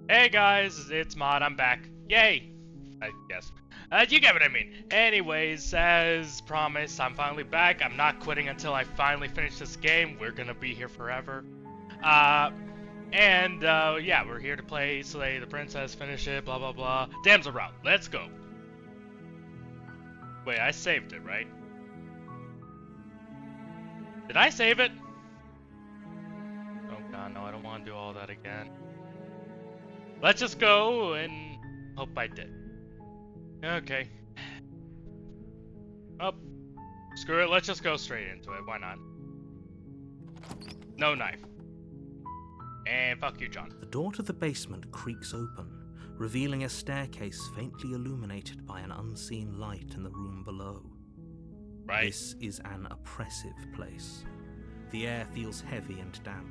Hey guys, it's Mod, I'm back. Yay! I guess. You get what I mean. Anyways, as promised, I'm finally back. I'm not quitting until I finally finish this game. We're gonna be here forever. Yeah, we're here to play Slay the Princess, finish it, blah blah blah. Damsel route, let's go. Wait, I saved it, right? Did I save it? Oh god, no, I don't want to do all that again. Let's just go and hope I did. Okay. Oh, screw it. Let's just go straight into it. Why not? No knife. And fuck you, John. The door to the basement creaks open, revealing a staircase faintly illuminated by an unseen light in the room below. Right. This is an oppressive place. The air feels heavy and damp,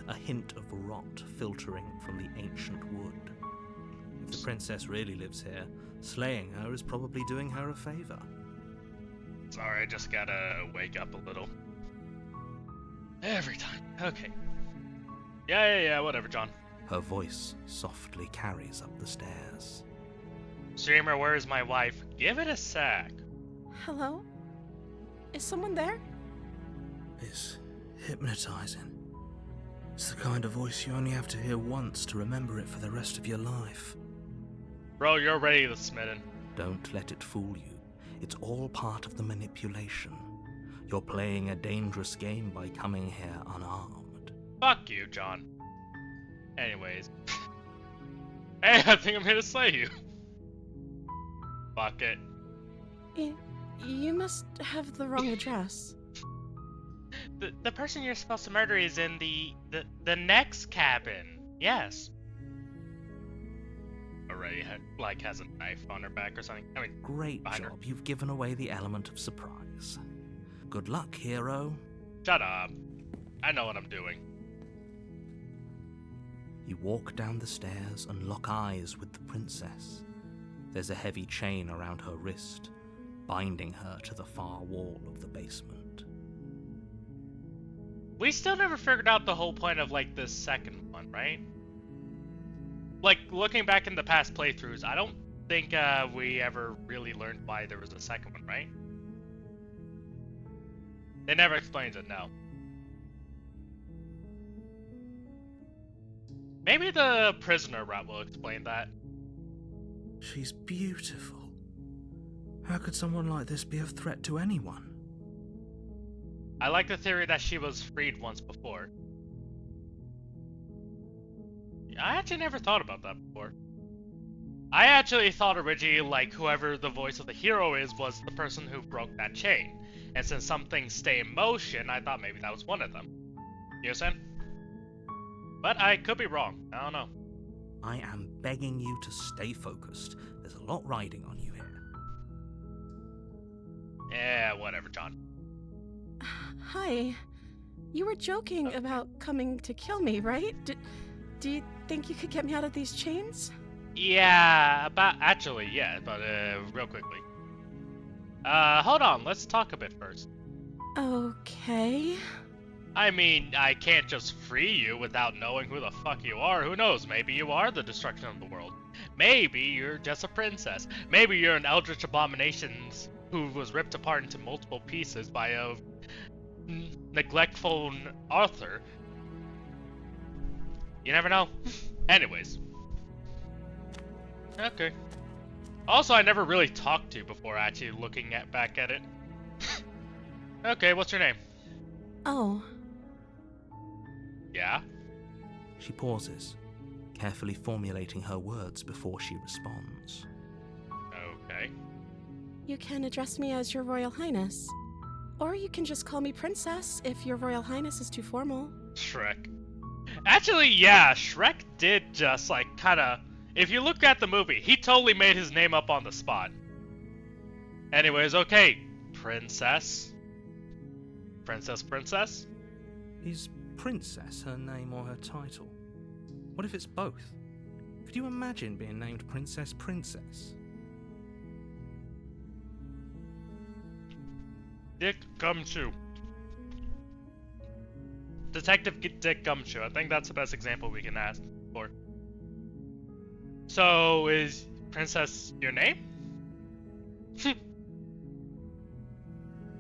a hint of rot filtering from the ancient wood. If the princess really lives here, slaying her is probably doing her a favor. Sorry, I just gotta wake up a little. Every time. Okay. Yeah, whatever, John. Her voice softly carries up the stairs. Streamer, where's my wife? Give it a sec. Hello? Is someone there? It's hypnotizing. It's the kind of voice you only have to hear once to remember it for the rest of your life. Bro, you're already the smitten. Don't let it fool you. It's all part of the manipulation. You're playing a dangerous game by coming here unarmed. Fuck you, John. Anyways. Hey, I think I'm here to slay you. Fuck it. You must have the wrong address. The person you're supposed to murder is in the next cabin. Yes. Already has a knife on her back or something. I mean, Great behind her. job. You've given away the element of surprise. Good luck, hero. Shut up. I know what I'm doing. You walk down the stairs and lock eyes with the princess. There's a heavy chain around her wrist, binding her to the far wall of the basement. We still never figured out the whole point of, like, this second one, right? Like, looking back in the past playthroughs, I don't think we ever really learned why there was a second one, right? It never explains it, no. Maybe the prisoner route will explain that. She's beautiful. How could someone like this be a threat to anyone? I like the theory that she was freed once before. I actually never thought about that before. I actually thought originally, like, whoever the voice of the hero is was the person who broke that chain. And since some things stay in motion, I thought maybe that was one of them. You know what I'm saying? But I could be wrong. I don't know. I am begging you to stay focused. There's a lot riding on you here. Yeah, whatever, John. Hi. You were joking about coming to kill me, right? Do you think you could get me out of these chains? Yeah, but real quickly. Hold on, let's talk a bit first. Okay. I mean, I can't just free you without knowing who the fuck you are. Who knows? Maybe you are the destruction of the world. Maybe you're just a princess. Maybe you're an eldritch abomination who was ripped apart into multiple pieces by a neglectful author. You never know. Anyways. Okay. Also, I never really talked to you before actually looking back at it. Okay, what's your name? Oh. Yeah? She pauses, carefully formulating her words before she responds. Okay. You can address me as Your Royal Highness. Or you can just call me Princess if Your Royal Highness is too formal. Shrek. Actually, yeah, Shrek did just, like, kinda... If you look at the movie, he totally made his name up on the spot. Anyways, okay. Princess? Princess? Is Princess her name or her title? What if it's both? Could you imagine being named Princess? Dick Gumshoe. Detective Dick Gumshoe. I think that's the best example we can ask for. So, is Princess your name?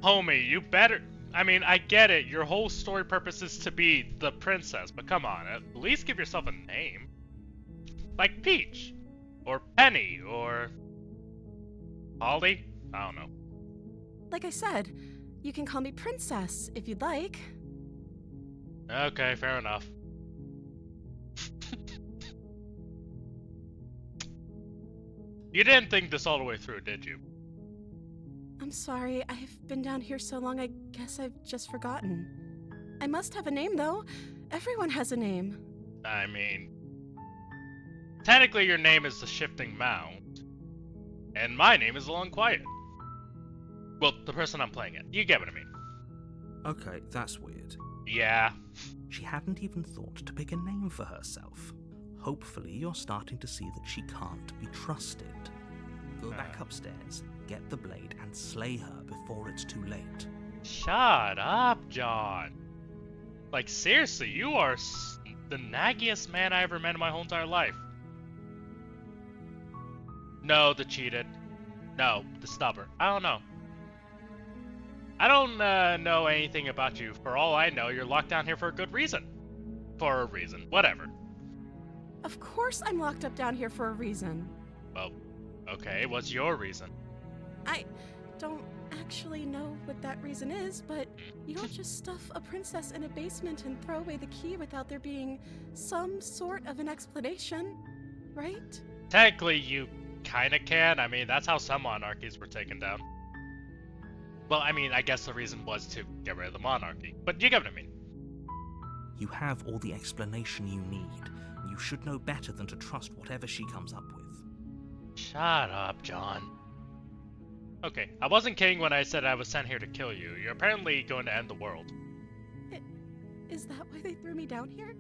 Homie, you better... I mean, I get it, your whole story purpose is to be the princess, but come on, at least give yourself a name. Like Peach, or Penny, or... Holly? I don't know. Like I said, you can call me Princess if you'd like. Okay, fair enough. You didn't think this all the way through, did you? I'm sorry, I've been down here so long I guess I've just forgotten. I must have a name, though. Everyone has a name. I mean... Technically your name is the Shifting Mound. And my name is the Long Quiet. Well, the person I'm playing it. You get what I mean. Okay, that's weird. Yeah. She hadn't even thought to pick a name for herself. Hopefully you're starting to see that she can't be trusted. Go back upstairs, get the blade, and slay her before it's too late. Shut up, John. Like, seriously, you are the naggiest man I ever met in my whole entire life. No, the cheated. No, the stubborn. I don't know. I don't know anything about you. For all I know, you're locked down here for a good reason. For a reason. Whatever. Of course I'm locked up down here for a reason. Well, okay, what's your reason? I don't actually know what that reason is, but you don't just stuff a princess in a basement and throw away the key without there being some sort of an explanation, right? Technically, you kinda can. I mean, that's how some monarchies were taken down. Well, I mean, I guess the reason was to get rid of the monarchy. But you get what I mean. You have all the explanation you need. You should know better than to trust whatever she comes up with. Shut up, John. Okay, I wasn't kidding when I said I was sent here to kill you. You're apparently going to end the world. Is that why they threw me down here?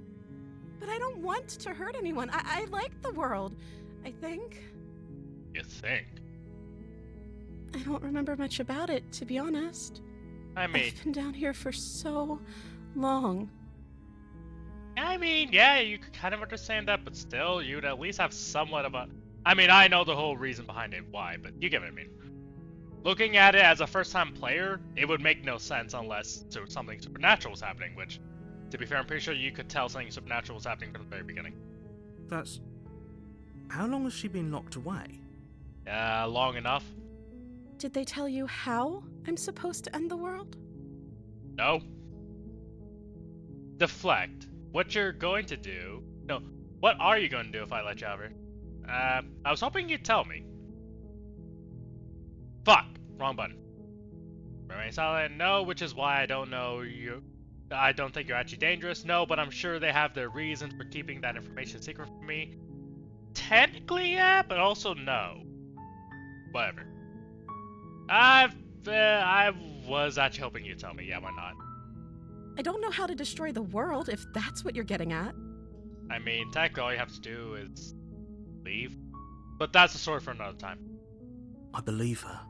But I don't want to hurt anyone. I like the world, I think. You think? I don't remember much about it, to be honest. I mean... I've been down here for so long. I mean, yeah, you could kind of understand that, but still, you'd at least have somewhat of a... I mean, I know the whole reason behind it, why, but you get what I mean. Looking at it as a first-time player, it would make no sense unless something supernatural was happening, which, to be fair, I'm pretty sure you could tell something supernatural was happening from the very beginning. That's... How long has she been locked away? Long enough. Did they tell you how I'm supposed to end the world? No. Deflect. What you're going to do... No, what are you going to do if I let you over? I was hoping you'd tell me. Fuck! Wrong button. Remain silent. No, which is why I don't know you. I don't think you're actually dangerous. No, but I'm sure they have their reasons for keeping that information secret from me. Technically, yeah, but also no. Whatever. I was actually hoping you'd tell me. Yeah, why not? I don't know how to destroy the world, if that's what you're getting at. I mean, technically all you have to do is leave. But that's a story for another time. I believe her.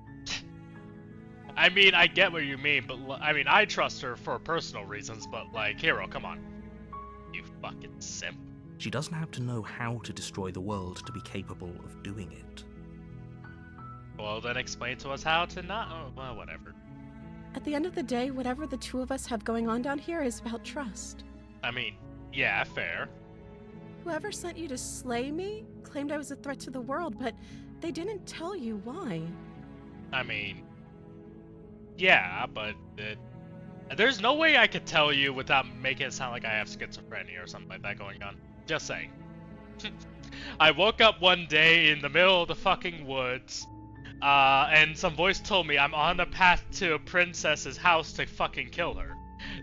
I mean, I get what you mean, but I mean, I trust her for personal reasons, but like, Hero, come on. You fucking simp. She doesn't have to know how to destroy the world to be capable of doing it. Well, then explain to us how to not... Oh, well, whatever. At the end of the day, whatever the two of us have going on down here is about trust. I mean, yeah, fair. Whoever sent you to slay me claimed I was a threat to the world, but they didn't tell you why. I mean... Yeah, but... there's no way I could tell you without making it sound like I have schizophrenia or something like that going on. Just saying. I woke up one day in the middle of the fucking woods, and some voice told me I'm on the path to a princess's house to fucking kill her.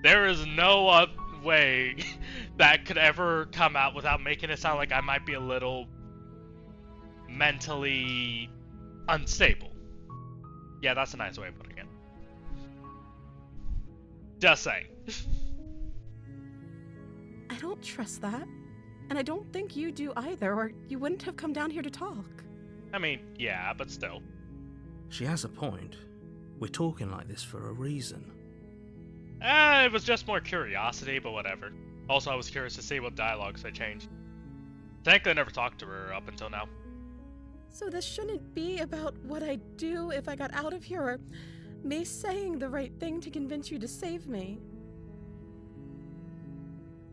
There is no other way that could ever come out without making it sound like I might be a little mentally unstable. Yeah, that's a nice way of putting it. Just saying. I don't trust that. And I don't think you do either, or you wouldn't have come down here to talk. I mean, yeah, but still. She has a point. We're talking like this for a reason. It was just more curiosity, but whatever. Also, I was curious to see what dialogues they changed. Technically, I never talked to her up until now. So this shouldn't be about what I'd do if I got out of here, or me saying the right thing to convince you to save me.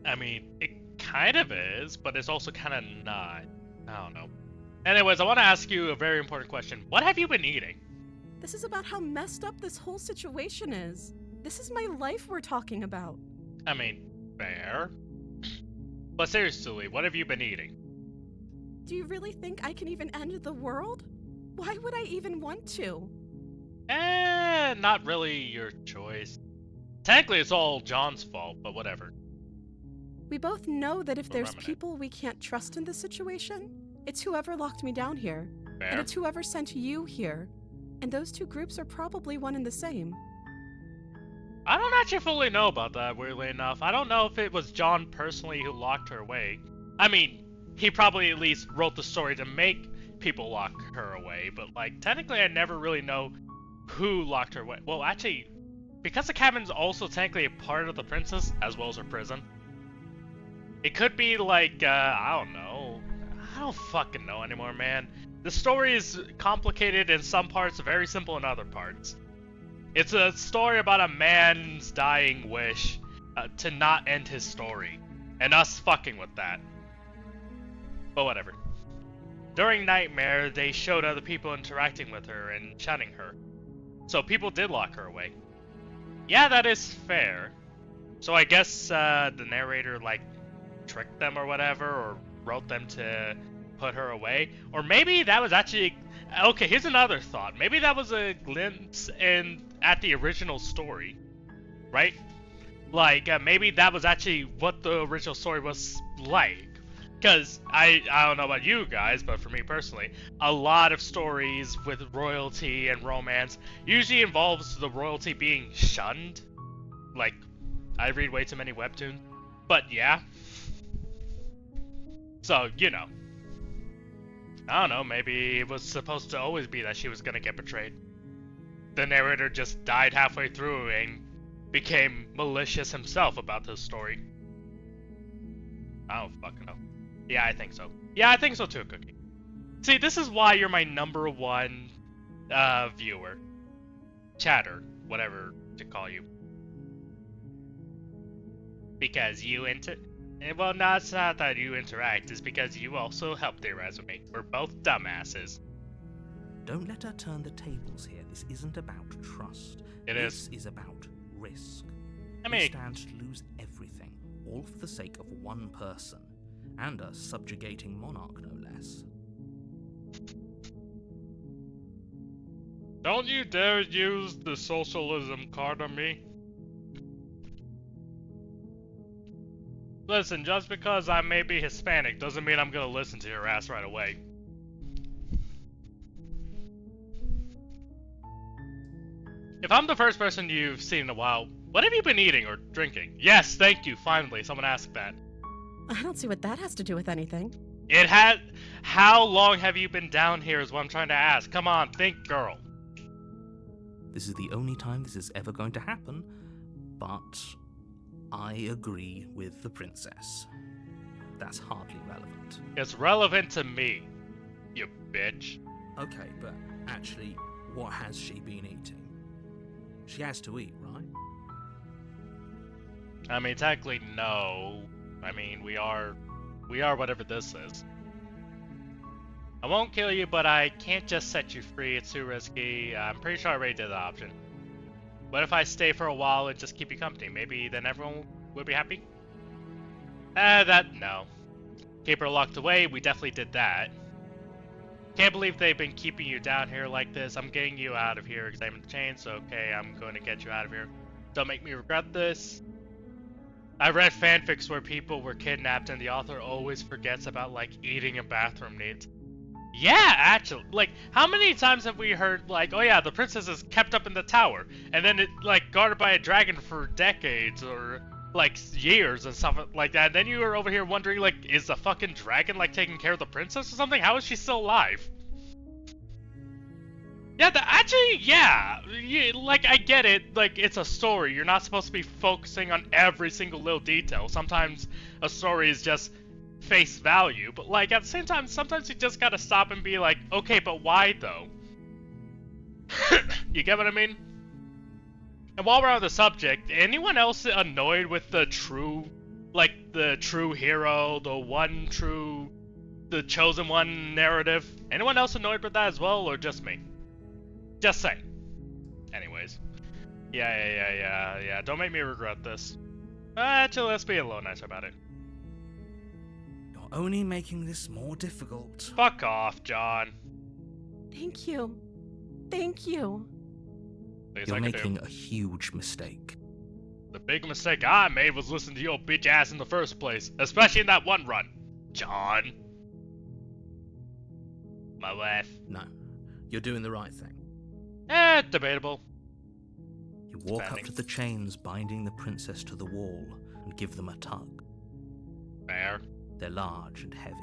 I mean, it kind of is, but it's also kind of not. I don't know. Anyways, I want to ask you a very important question. What have you been eating? This is about how messed up this whole situation is. This is my life we're talking about. I mean, fair. But seriously, what have you been eating? Do you really think I can even end the world? Why would I even want to? Not really your choice. Technically, it's all John's fault, but whatever. We both know that if We'll there's remnant. people we can't trust in this situation, it's whoever locked me down here. Fair. And it's whoever sent you here. And those two groups are probably one and the same. I don't actually fully know about that, weirdly enough. I don't know if it was John personally who locked her away. I mean, he probably at least wrote the story to make people lock her away, but, like, technically I never really know who locked her away. Well, actually, because the cabin's also technically a part of the princess, as well as her prison, it could be, like, I don't know. I don't fucking know anymore, man. The story is complicated in some parts, very simple in other parts. It's a story about a man's dying wish to not end his story, and us fucking with that. But whatever. During Nightmare, they showed other people interacting with her and shunning her. So people did lock her away. Yeah, that is fair. So I guess the narrator, like, tricked them or whatever, or wrote them to put her away. Or maybe that was actually... Okay, here's another thought. Maybe that was a glimpse at the original story, right? Like, maybe that was actually what the original story was like. Because I don't know about you guys, but for me personally, a lot of stories with royalty and romance usually involves the royalty being shunned. Like, I read way too many webtoons. But yeah. So, you know. I don't know, maybe it was supposed to always be that she was gonna get betrayed. The narrator just died halfway through and became malicious himself about this story. I don't fucking know. Yeah, I think so. Yeah, I think so too, Cookie. See, this is why you're my number one viewer. Chatter, whatever to call you. Because you well, no, it's not that you interact, it's because you also help theorize with me. We're both dumbasses. Don't let her turn the tables here. This isn't about trust. This is about risk. I mean, we stand to lose everything, all for the sake of one person. And a subjugating monarch, no less. don't you dare use the socialism card on me. Listen, just because I may be Hispanic doesn't mean I'm gonna listen to your ass right away. If I'm the first person you've seen in a while, what have you been eating or drinking? Yes, thank you, finally, someone asked that. I don't see what that has to do with anything. It had... How long have you been down here is what I'm trying to ask. Come on, think, girl. This is the only time this is ever going to happen, but I agree with the princess. That's hardly relevant. It's relevant to me, you bitch. Okay, but actually, what has she been eating? She has to eat, right? I mean, technically, no. I mean, we are whatever this is. I won't kill you, but I can't just set you free. It's too risky. I'm pretty sure I already did the option. What if I stay for a while and just keep you company? Maybe then everyone would be happy? No. Keep her locked away, we definitely did that. Can't believe they've been keeping you down here like this. I'm getting you out of here, examine the chains. Okay, I'm going to get you out of here. Don't make me regret this. I read fanfics where people were kidnapped and the author always forgets about, like, eating and bathroom needs. Yeah, actually. Like, how many times have we heard, like, oh yeah, the princess is kept up in the tower, and then it, like, guarded by a dragon for decades, or, like, years and stuff like that, and then you are over here wondering, like, is the fucking dragon, like, taking care of the princess or something? How is she still alive? Yeah, actually, yeah, like, I get it, like, it's a story, you're not supposed to be focusing on every single little detail. Sometimes a story is just face value, but like at the same time, sometimes you just gotta stop and be like, okay, but why though? You get what I mean? And while we're on the subject, anyone else annoyed with the true hero, the chosen one narrative? Anyone else annoyed with that as well, or just me? Just saying. Anyways. Yeah. Don't make me regret this. Actually, let's be a little nicer about it. You're only making this more difficult. Fuck off, John. Thank you. Thank you. You're making a huge mistake. The big mistake I made was listening to your bitch ass in the first place, especially in that one run. John. My wife. No, you're doing the right thing. Debatable. You walk up to the chains binding the princess to the wall and give them a tug. Fair. They're large and heavy,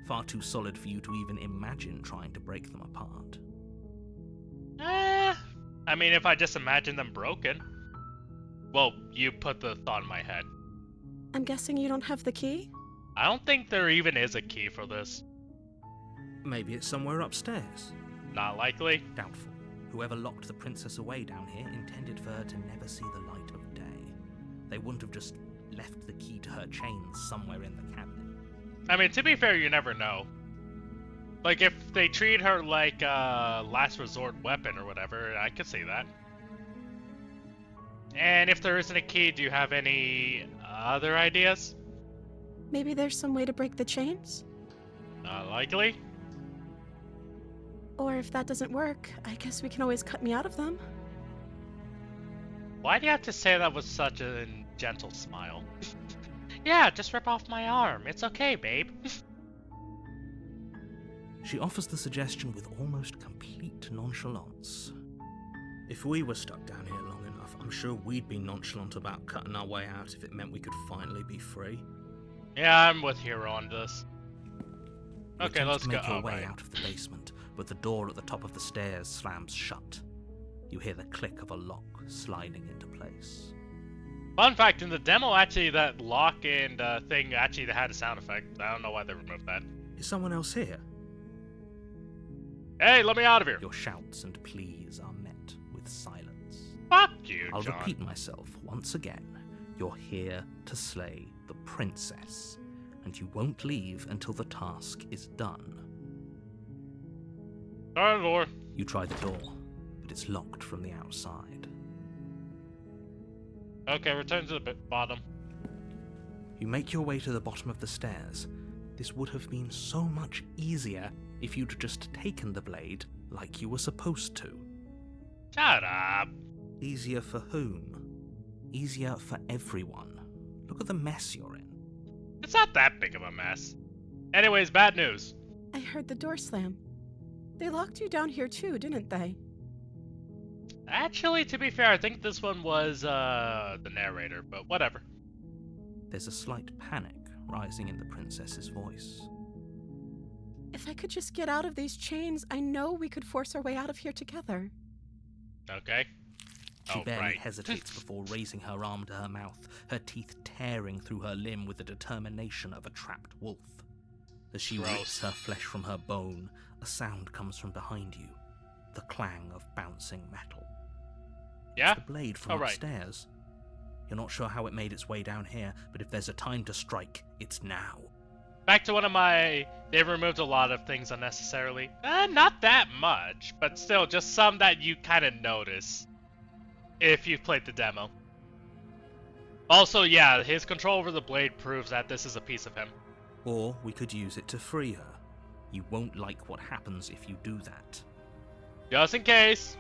far too solid for you to even imagine trying to break them apart. I mean, if I just imagine them broken. Well, you put the thought in my head. I'm guessing you don't have the key? I don't think there even is a key for this. Maybe it's somewhere upstairs. Not likely. Doubtful. Whoever locked the princess away down here intended for her to never see the light of day. They wouldn't have just left the key to her chains somewhere in the cabinet. I mean, to be fair, you never know. Like, if they treat her like a last resort weapon or whatever, I could see that. And if there isn't a key, do you have any other ideas? Maybe there's some way to break the chains? Not likely. Or if that doesn't work, I guess we can always cut me out of them. Why do you have to say that with such a gentle smile? Yeah, just rip off my arm. It's okay, babe. She offers the suggestion with almost complete nonchalance. If we were stuck down here long enough, I'm sure we'd be nonchalant about cutting our way out if it meant we could finally be free. Yeah, I'm with Hero on this. Okay, let's go. Make your way out of the basement, but the door at the top of the stairs slams shut. You hear the click of a lock sliding into place. Fun fact, in the demo, actually, that lock and thing actually had a sound effect. I don't know why they removed that. Is someone else here? Hey, let me out of here! Your shouts and pleas are met with silence. Fuck you, I'll John. repeat myself once again. You're here to slay the princess, and you won't leave until the task is done. Sorry, Lord. You try the door, but it's locked from the outside. Okay, return to the bottom. You make your way to the bottom of the stairs. This would have been so much easier if you'd just taken the blade like you were supposed to. Shut up. Easier for whom? Easier for everyone. Look at the mess you're in. It's not that big of a mess. Anyways, bad news. I heard the door slam. They locked you down here too, didn't they? Actually, to be fair, I think this one was the narrator, but whatever. There's a slight panic rising in the princess's voice. If I could just get out of these chains, I know we could force our way out of here together. Okay. She barely right. hesitates before raising her arm to her mouth, her teeth tearing through her limb with the determination of a trapped wolf. As she rips her flesh from her bone, a sound comes from behind you, the clang of bouncing metal. Yeah? It's the blade from upstairs. You're not sure how it made its way down here, but if there's a time to strike, it's now. Back to one of my... They've removed a lot of things unnecessarily. Not that much, but still, just some that you kind of notice if you've played the demo. Also, yeah, his control over the blade proves that this is a piece of him. Or we could use it to free her. You won't like what happens if you do that. Just in case.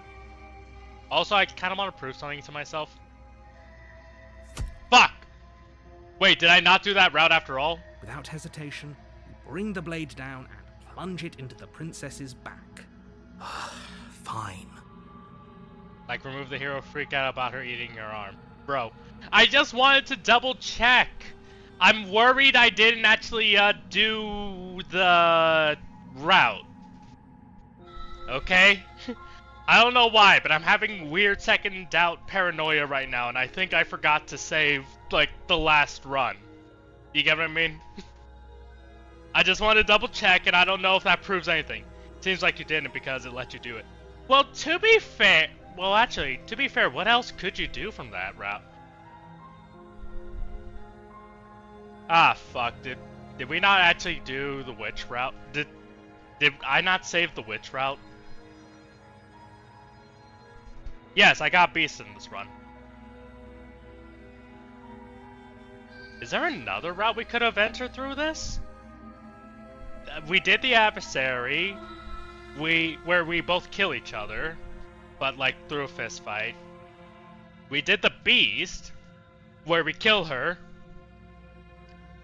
Also, I kind of want to prove something to myself. Fuck! Wait, did I not do that route after all? Without hesitation, you bring the blade down and plunge it into the princess's back. Fine. Like, remove the hero freak out about her eating your arm. Bro, I just wanted to double check. I'm worried I didn't actually do the route. Okay? I don't know why, but I'm having weird second doubt paranoia right now, and I think I forgot to save, like, the last run. You get what I mean? I just want to double check, and I don't know if that proves anything. Seems like you didn't because it let you do it. Well, to be fair, what else could you do from that route? Ah, fuck, did we not actually do the witch route? Did I not save the witch route? Yes, I got beast in this run. Is there another route we could have entered through this? We did the adversary, where we both kill each other, but like through a fist fight. We did the beast, where we kill her,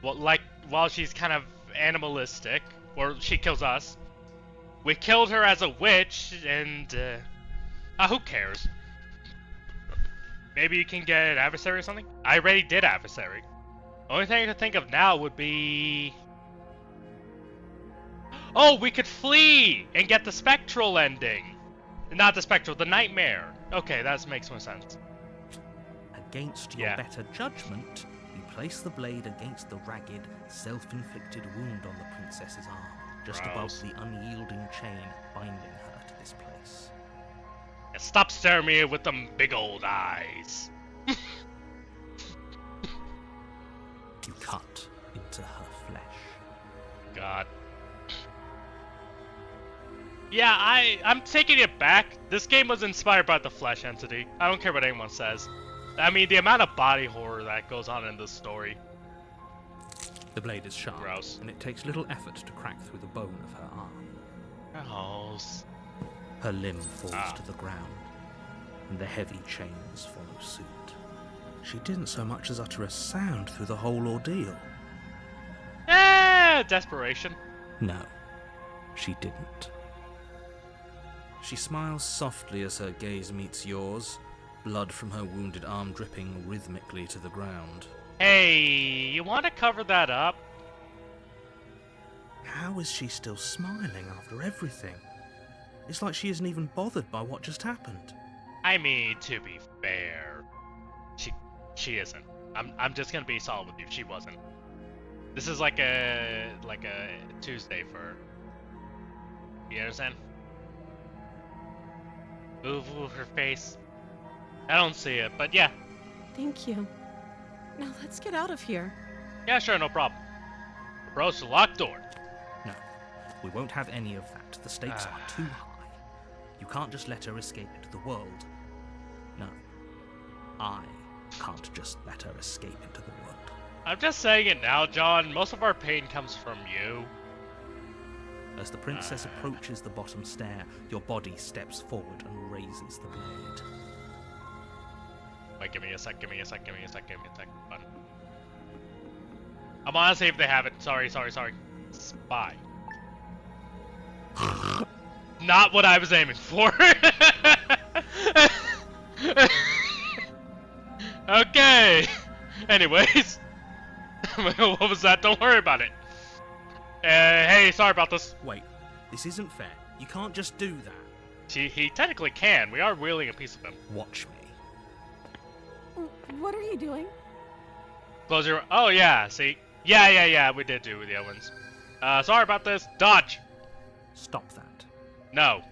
while she's kind of animalistic, or she kills us. We killed her as a witch, and who cares? Maybe you can get an adversary or something? I already did adversary. Only thing I can think of now would be... Oh, we could flee and get the spectral ending. Not the spectral, the nightmare. Okay, that makes more sense. Against your better judgment, you place the blade against the ragged, self-inflicted wound on the princess's arm, just above the unyielding chain binding her to this place. And stop staring me with them big old eyes. You cut into her flesh. God. Yeah, I'm taking it back. This game was inspired by the Flesh entity. I don't care what anyone says. I mean, the amount of body horror that goes on in this story. The blade is sharp, and it takes little effort to crack through the bone of her arm. Gross. Her limb falls to the ground, and the heavy chains follow suit. She didn't so much as utter a sound through the whole ordeal. Desperation. No, she didn't. She smiles softly as her gaze meets yours, blood from her wounded arm dripping rhythmically to the ground. Hey, you want to cover that up? How is she still smiling after everything? It's like she isn't even bothered by what just happened. I mean, to be fair, she isn't. I'm just gonna be solid with you. She wasn't. This is like a Tuesday for her. You understand? Move her face. I don't see it, but yeah. Thank you. Now let's get out of here. Yeah, sure, no problem. Approach the locked door. No, we won't have any of that. The stakes are too high. You can't just let her escape into the world. No, I can't just let her escape into the world. I'm just saying it now, John. Most of our pain comes from you. As the princess approaches the bottom stair, your body steps forward and raises the blade. Wait, give me a sec. Fun. I'm gonna see if they have it. Sorry. Spy. Not what I was aiming for. Okay. Anyways. What was that? Don't worry about it. Hey, sorry about this. Wait, this isn't fair. You can't just do that. He technically can. We are wheeling a piece of him. Watch me. What are you doing? Close your... Oh, yeah, see? Yeah, we did do the Owens. Sorry about this. Dodge! Stop that. No.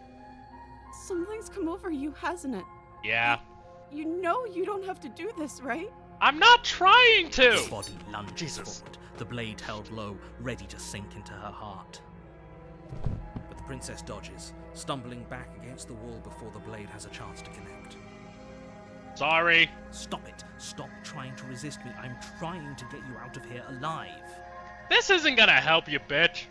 Something's come over you, hasn't it? Yeah. You know you don't have to do this, right? I'm not trying to! The body lunges forward, the blade held low, ready to sink into her heart. But the princess dodges, stumbling back against the wall before the blade has a chance to connect. Sorry. Stop it. Stop trying to resist me. I'm trying to get you out of here alive. This isn't gonna help you, bitch.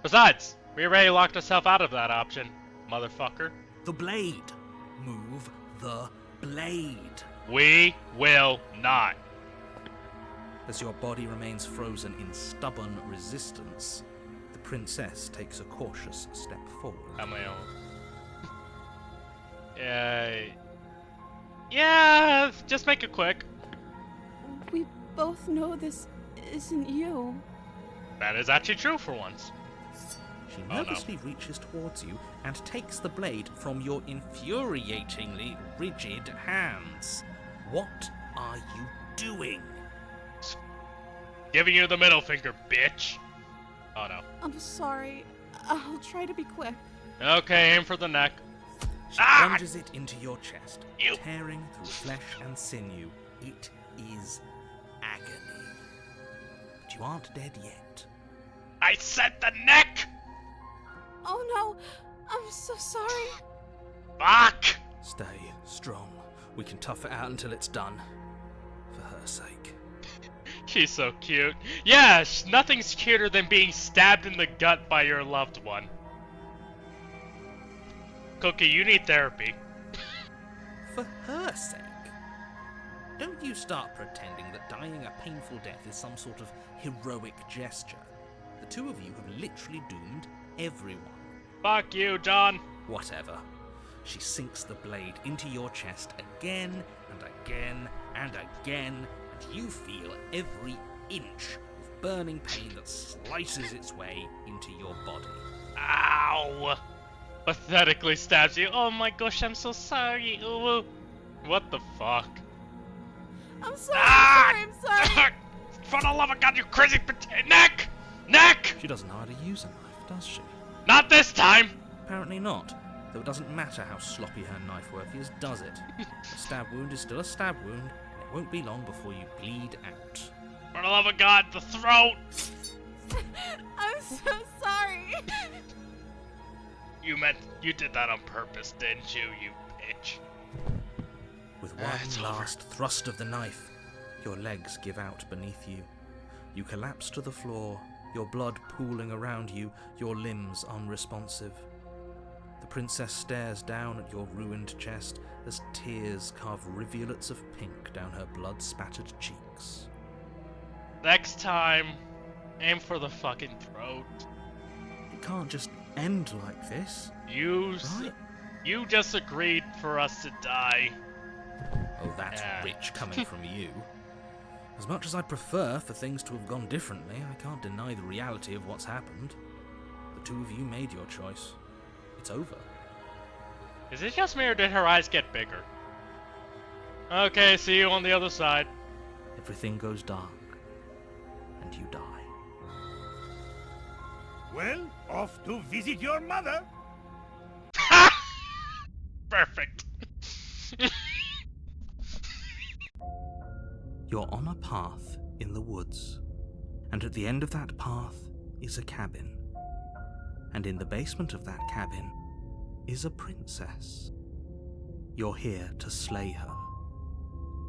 Besides, we already locked ourselves out of that option, motherfucker. The blade. Move the blade. We will not. As your body remains frozen in stubborn resistance, the princess takes a cautious step forward. On my own. Yeah, just make it quick. We both know this isn't you. That is actually true for once. She nervously reaches towards you and takes the blade from your infuriatingly rigid hands. What are you doing? Giving you the middle finger, bitch. I'm sorry. I'll try to be quick. Okay, aim for the neck. She plunges it into your chest, You- tearing through flesh and sinew. It is agony. But you aren't dead yet. I said the neck! Oh no, I'm so sorry. Fuck! Stay strong. We can tough it out until it's done. For her sake. She's so cute. Yeah, nothing's cuter than being stabbed in the gut by your loved one. Cookie, you need therapy. For her sake. Don't you start pretending that dying a painful death is some sort of heroic gesture. The two of you have literally doomed everyone. Fuck you, John. Whatever. She sinks the blade into your chest again and again and again, and you feel every inch of burning pain that slices its way into your body. Ow! Pathetically stabs you. Oh my gosh, I'm so sorry. Ooh. What the fuck? I'm sorry, Ah! I'm sorry. For the love of God, you crazy neck! Neck! She doesn't know how to use a knife, does she? Not this time! Apparently not. Though it doesn't matter how sloppy her knife work is, does it? A stab wound is still a stab wound, and it won't be long before you bleed out. For the love of God, the throat! I'm so sorry. You did that on purpose, didn't you, you bitch? With It's one over. last thrust of the knife, your legs give out beneath you. You collapse to the floor, your blood pooling around you, your limbs unresponsive. The princess stares down at your ruined chest as tears carve rivulets of pink down her blood-spattered cheeks. Next time, aim for the fucking throat. It can't just end like this, right? You just agreed for us to die. Oh, that's Yeah. rich coming from you. As much as I'd prefer for things to have gone differently, I can't deny the reality of what's happened. The two of you made your choice. It's over. Is it just me or did her eyes get bigger? Okay, see you on the other side. Everything goes dark, and you die. Well, off to visit your mother. Perfect. You're on a path in the woods, and at the end of that path is a cabin. And in the basement of that cabin is a princess. You're here to slay her.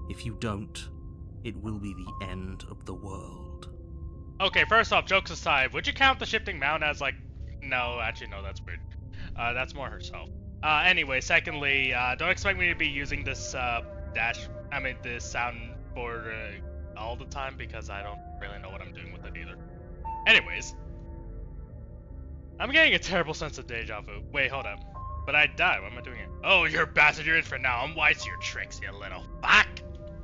If you don't, it will be the end of the world. Okay, first off, jokes aside, would you count the shifting mount as like... No, actually, no, that's weird. That's more herself. Anyway, secondly, don't expect me to be using this, this soundboard, all the time, because I don't really know what I'm doing with it either. Anyways. I'm getting a terrible sense of deja vu. Wait, hold up. But I died, why am I doing it? Oh, you're a bastard, you're in for now. I'm wise to your tricks, you little fuck!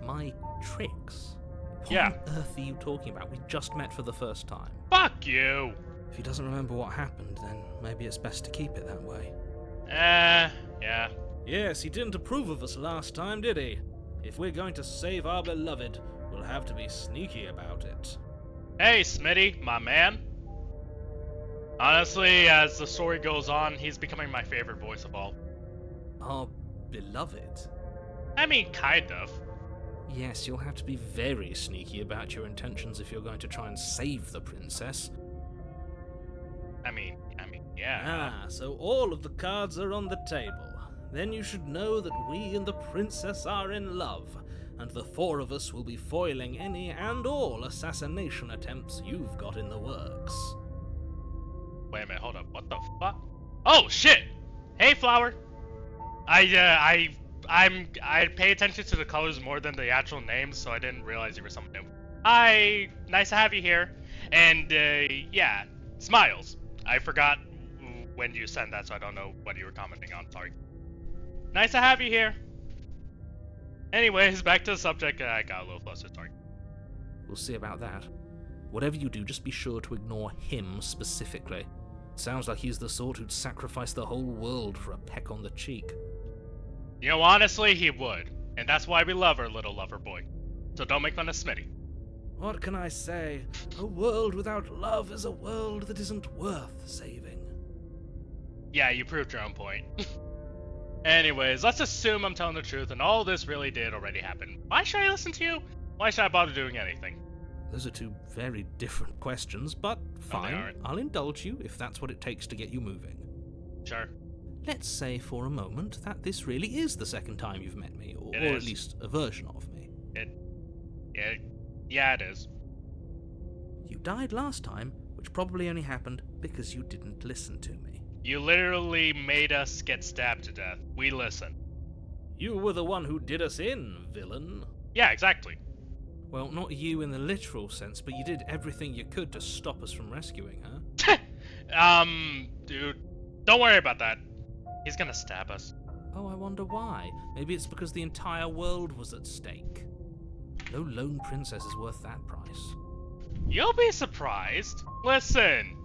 My tricks? What Yeah. on earth are you talking about? We just met for the first time. Fuck you! If he doesn't remember what happened, then maybe it's best to keep it that way. Yeah. Yes, he didn't approve of us last time, did he? If we're going to save our beloved, we'll have to be sneaky about it. Hey, Smitty, my man. Honestly, as the story goes on, he's becoming my favorite voice of all. Our beloved? I mean, kind of. Yes, you'll have to be very sneaky about your intentions if you're going to try and save the princess. I mean, yeah. Ah, so all of the cards are on the table. Then you should know that we and the princess are in love, and the four of us will be foiling any and all assassination attempts you've got in the works. Wait a minute, hold up. What the fuck? Oh shit! Hey, Flower. I pay attention to the colors more than the actual names, so I didn't realize you were someone new. Hi, nice to have you here. And yeah, smiles. I forgot when you sent that, so I don't know what you were commenting on. Sorry. Nice to have you here. Anyways, back to the subject. I got a little flustered. Sorry. We'll see about that. Whatever you do, just be sure to ignore him specifically. It sounds like he's the sort who'd sacrifice the whole world for a peck on the cheek. You know, honestly, he would. And that's why we love our little lover boy. So don't make fun of Smitty. What can I say? A world without love is a world that isn't worth saving. Yeah, you proved your own point. Anyways, let's assume I'm telling the truth and all this really did already happen. Why should I listen to you? Why should I bother doing anything? Those are two very different questions, but fine. I'll indulge you if that's what it takes to get you moving. Sure. Let's say for a moment that this really is the second time you've met me, or at least a version of me. Yeah, it is. You died last time, which probably only happened because you didn't listen to me. You literally made us get stabbed to death. We listened. You were the one who did us in, villain. Yeah, exactly. Well, not you in the literal sense, but you did everything you could to stop us from rescuing her. Dude, don't worry about that. He's gonna stab us. Oh, I wonder why. Maybe it's because the entire world was at stake. No lone princess is worth that price. You'll be surprised. Listen,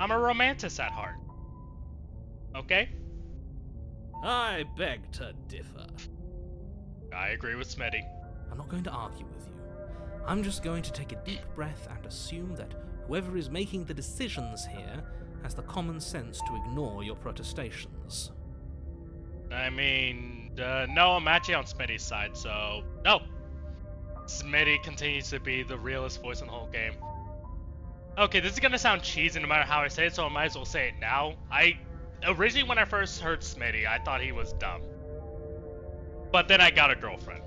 I'm a romantic at heart. Okay? I beg to differ. I agree with Smitty. I'm not going to argue with you. I'm just going to take a deep breath and assume that whoever is making the decisions here has the common sense to ignore your protestations. I mean, no, I'm actually on Smitty's side, so no. Smitty continues to be the realest voice in the whole game. Okay, this is gonna sound cheesy no matter how I say it, so I might as well say it now. Originally, when I first heard Smitty, I thought he was dumb. But then I got a girlfriend.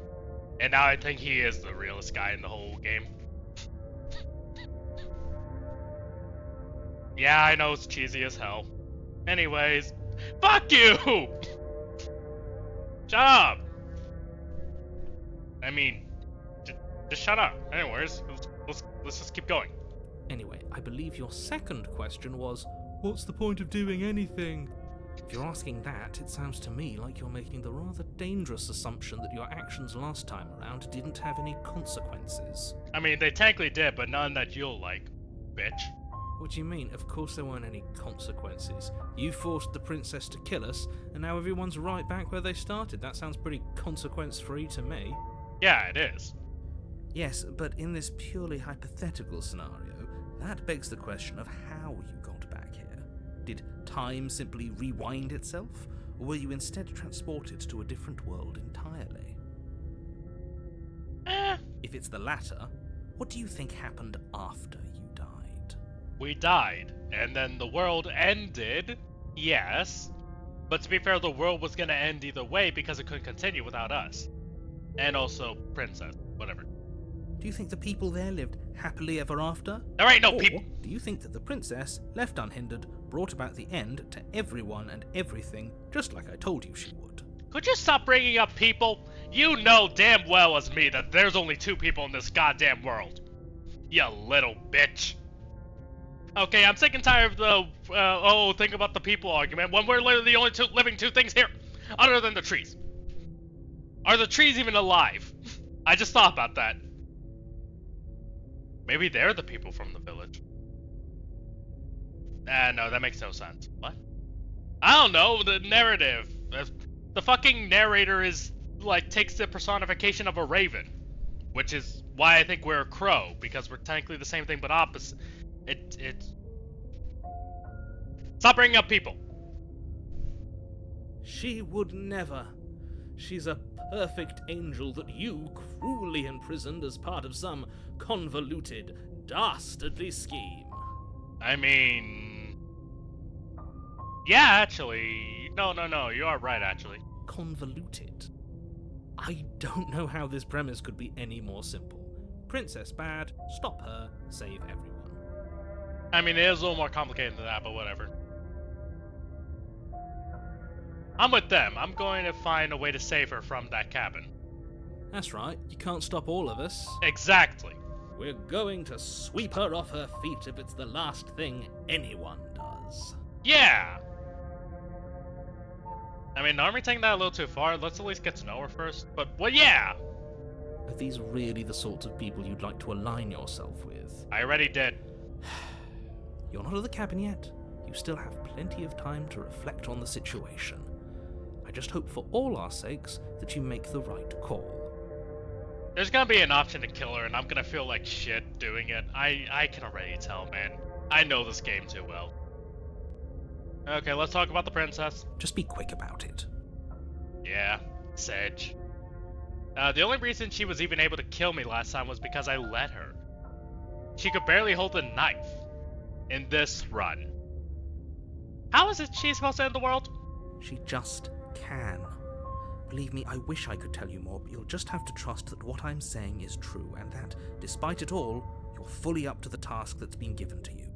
And now I think he is the realest guy in the whole game. Yeah, I know it's cheesy as hell. Anyways, fuck you! Shut up! I mean, just shut up. Anyways, let's just keep going. Anyway, I believe your second question was, what's the point of doing anything? If you're asking that, it sounds to me like you're making the rather dangerous assumption that your actions last time around didn't have any consequences. I mean, they technically did, but none that you'll like, bitch. What do you mean? Of course there weren't any consequences. You forced the princess to kill us, and now everyone's right back where they started. That sounds pretty consequence-free to me. Yeah, it is. Yes, but in this purely hypothetical scenario, that begs the question of how you got back here. Did time simply rewind itself, or were you instead transported to a different world entirely? If it's the latter, what do you think happened after you died? We died, and then the world ended, yes. But to be fair, the world was gonna end either way because it couldn't continue without us. And also, Princess, whatever. Do you think the people there lived happily ever after? There ain't no Or people. do you think that the princess, left unhindered, brought about the end to everyone and everything, just like I told you she would? Could you stop bringing up people? You know damn well as me that there's only 2 people in this goddamn world. You little bitch. Okay, I'm sick and tired of the, think about the people argument when we're literally the only living two things here, other than the trees. Are the trees even alive? I just thought about that. Maybe they're the people from the village. No, that makes no sense. What? I don't know, the narrative. The fucking narrator is, takes the personification of a raven. Which is why I think we're a crow, because we're technically the same thing but opposite. Stop bringing up people. She would never. She's a perfect angel that you cruelly imprisoned as part of some convoluted, dastardly scheme. I mean... Yeah, actually. No, you are right, actually. Convoluted? I don't know how this premise could be any more simple. Princess bad, stop her, save everyone. I mean, it is a little more complicated than that, but whatever. I'm with them. I'm going to find a way to save her from that cabin. That's right, you can't stop all of us. Exactly. We're going to sweep her off her feet if it's the last thing anyone does. Yeah! I mean, aren't we taking that a little too far? Let's at least get to know her first. But, well, yeah! Are these really the sorts of people you'd like to align yourself with? I already did. You're not at the cabin yet. You still have plenty of time to reflect on the situation. I just hope for all our sakes that you make the right call. There's gonna be an option to kill her, and I'm gonna feel like shit doing it. I can already tell, man. I know this game too well. Okay, let's talk about the princess. Just be quick about it. Yeah, Sedge. The only reason she was even able to kill me last time was because I let her. She could barely hold a knife in this run. How is it she's supposed to end the world? She just can. Believe me, I wish I could tell you more, but you'll just have to trust that what I'm saying is true, and that, despite it all, you're fully up to the task that's been given to you.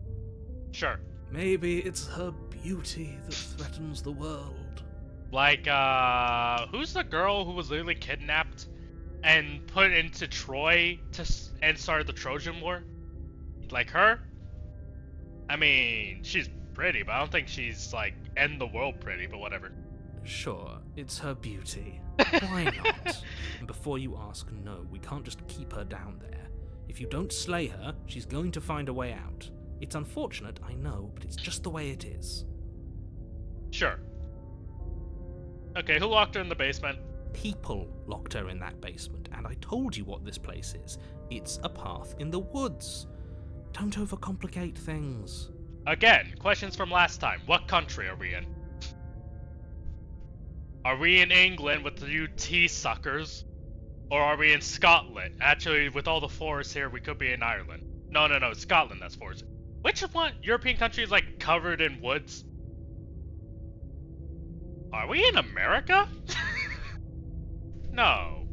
Sure. Maybe it's her beauty that threatens the world. Like, who's the girl who was literally kidnapped and put into Troy and started the Trojan War? Like her? I mean, she's pretty, but I don't think she's, like, end the world pretty, but whatever. Sure, it's her beauty. Why not? And before you ask, no, we can't just keep her down there. If you don't slay her, she's going to find a way out. It's unfortunate, I know, but it's just the way it is. Sure. Okay, who locked her in the basement? People locked her in that basement, and I told you what this place is. It's a path in the woods. Don't overcomplicate things. Again, questions from last time. What country are we in? Are we in England with the you tea suckers? Or are we in Scotland? Actually, with all the forests here, we could be in Ireland. No, Scotland, that's forest. Which one European country is, like, covered in woods? Are we in America? No.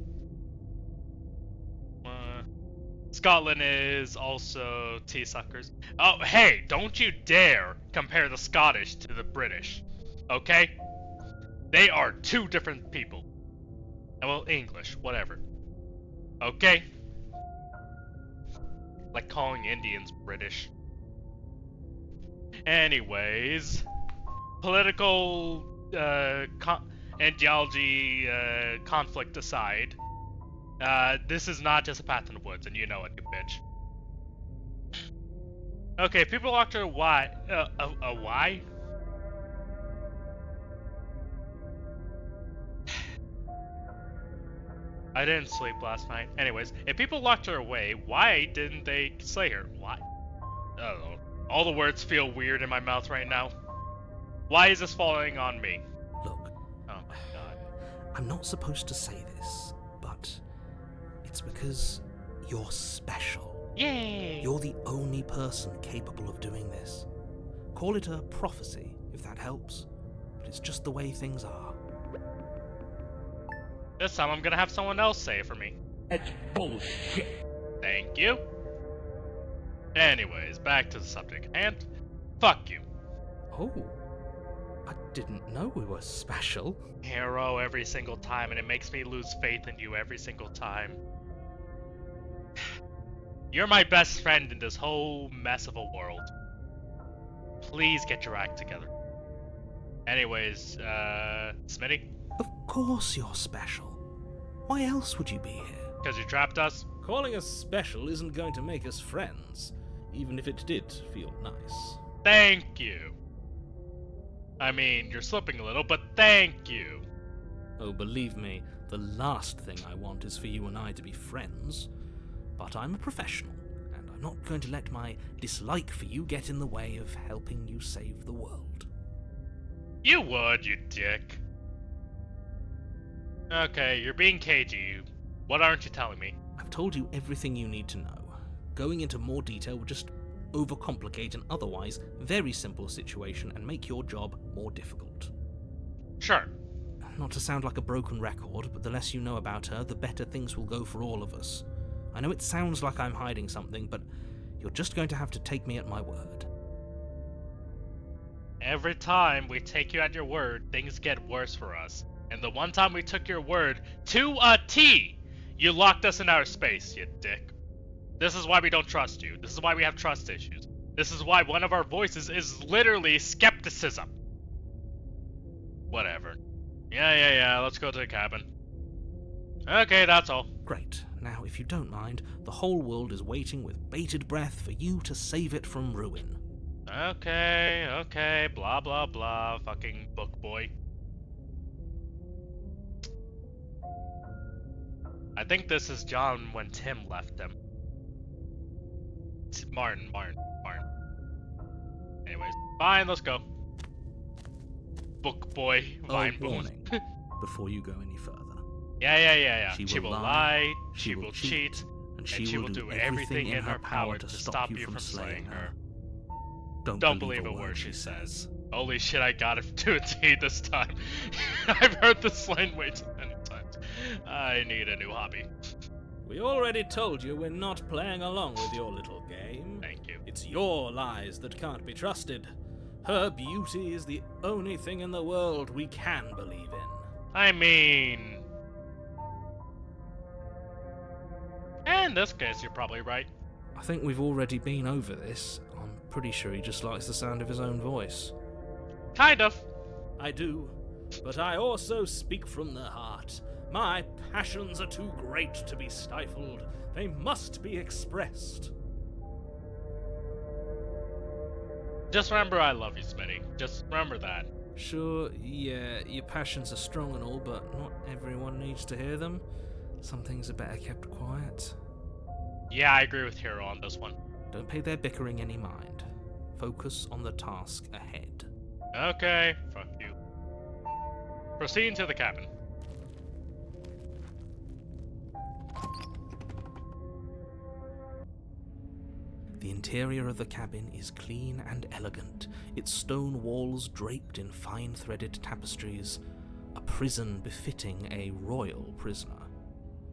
Scotland is also tea suckers. Oh, hey, don't you dare compare the Scottish to the British. Okay? They are two different people. Well, English, whatever. Okay? Like calling Indians British. Anyways, political ideology conflict aside, this is not just a path in the woods, and you know it, you bitch. Okay, people locked her why? Why? I didn't sleep last night. Anyways, if people locked her away, why didn't they slay her? Why? I don't know. All the words feel weird in my mouth right now. Why is this falling on me? Look. Oh my god. I'm not supposed to say this, but it's because you're special. Yay! You're the only person capable of doing this. Call it a prophecy, if that helps, but it's just the way things are. This time I'm gonna have someone else say it for me. That's bullshit. Thank you. Anyways, back to the subject at hand. Fuck you. Oh, I didn't know we were special. Hero every single time, and it makes me lose faith in you every single time. You're my best friend in this whole mess of a world. Please get your act together. Anyways, Smitty? Of course you're special. Why else would you be here? Because you trapped us? Calling us special isn't going to make us friends, even if it did feel nice. Thank you. I mean, you're slipping a little, but thank you. Oh, believe me, the last thing I want is for you and I to be friends. But I'm a professional, and I'm not going to let my dislike for you get in the way of helping you save the world. You would, you dick. Okay, you're being cagey. What aren't you telling me? I've told you everything you need to know. Going into more detail would just overcomplicate an otherwise very simple situation and make your job more difficult. Sure. Not to sound like a broken record, but the less you know about her, the better things will go for all of us. I know it sounds like I'm hiding something, but you're just going to have to take me at my word. Every time we take you at your word, things get worse for us. And the one time we took your word to a T, you locked us in outer space, you dick. This is why we don't trust you. This is why we have trust issues. This is why one of our voices is literally skepticism. Whatever. Yeah, let's go to the cabin. Okay, that's all. Great. Now, if you don't mind, the whole world is waiting with bated breath for you to save it from ruin. Okay, blah blah blah, fucking book boy. I think this is John when Tim left him. Martin. Anyways, fine, let's go. Book boy, vine boom. Warning, before you go any further. Yeah. She She will will lie, lie, she she will will cheat, cheat, and she will do everything in her power to stop you from slaying her. Don't believe a word she says. Holy shit, I got it to a T this time. I've heard this line way too many times. I need a new hobby. We already told you we're not playing along with your little game. Thank you. It's your lies that can't be trusted. Her beauty is the only thing in the world we can believe in. I mean... in this case, you're probably right. I think we've already been over this. I'm pretty sure he just likes the sound of his own voice. Kind of. I do, but I also speak from the heart. My passions are too great to be stifled. They must be expressed. Just remember I love you, Smitty. Just remember that. Sure, yeah, your passions are strong and all, but not everyone needs to hear them. Some things are better kept quiet. Yeah, I agree with Hero on this one. Don't pay their bickering any mind. Focus on the task ahead. Okay, fuck you. Proceed to the cabin. The interior of the cabin is clean and elegant, its stone walls draped in fine threaded tapestries, a prison befitting a royal prisoner.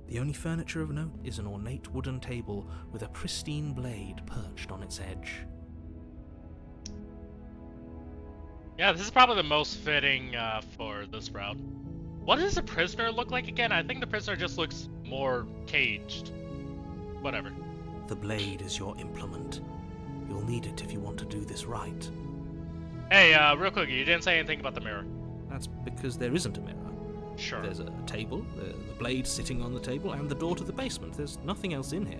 The only furniture of note is an ornate wooden table with a pristine blade perched on its edge. Yeah, this is probably the most fitting for this route. What does the prisoner look like again? I think the prisoner just looks more caged. Whatever. The blade is your implement. You'll need it if you want to do this right. Hey, real quick, you didn't say anything about the mirror. That's because there isn't a mirror. Sure. There's a table, the blade sitting on the table, and the door to the basement. There's nothing else in here.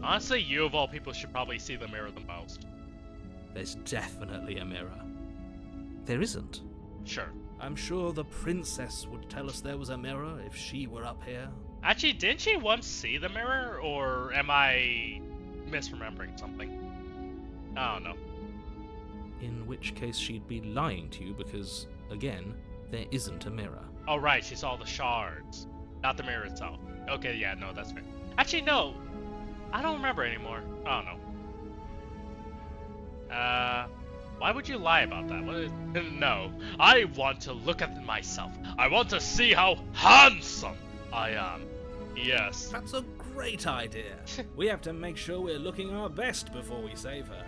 Honestly, you of all people should probably see the mirror the most. There's definitely a mirror. There isn't. Sure. I'm sure the princess would tell us there was a mirror if she were up here. Actually, didn't she once see the mirror, or am I misremembering something? I don't know. In which case she'd be lying to you because, again, there isn't a mirror. Oh right, she saw the shards, not the mirror itself. Okay, yeah, no, that's fair. Actually, no, I don't remember anymore. I don't know. Why would you lie about that? No, I want to look at myself. I want to see how handsome I am. Yes. That's a great idea. We have to make sure we're looking our best before we save her.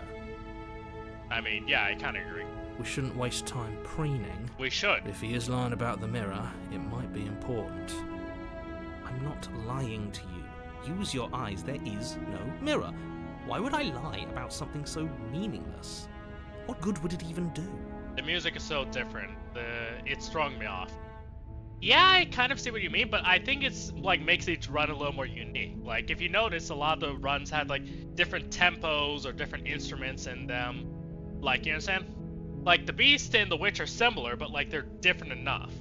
I mean, yeah, I kind of agree. We shouldn't waste time preening. We should. If he is lying about the mirror, it might be important. I'm not lying to you. Use your eyes. There is no mirror. Why would I lie about something so meaningless? What good would it even do? The music is so different. It's throwing me off. Yeah, I kind of see what you mean, but I think it's like makes each run a little more unique. Like if you notice, a lot of the runs had like different tempos or different instruments in them. Like, you understand? Like the Beast and the Witch are similar, but like they're different enough.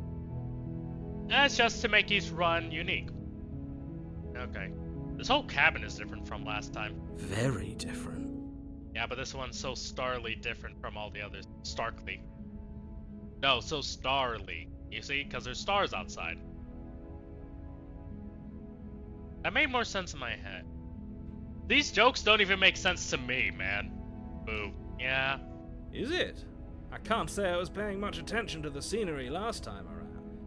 That's just to make each run unique. Okay. This whole cabin is different from last time. Very different. Yeah, but this one's so starly different from all the others. Starkly. No, so starly. You see? Because there's stars outside. That made more sense in my head. These jokes don't even make sense to me, man. Boo. Yeah. Is it? I can't say I was paying much attention to the scenery last time around.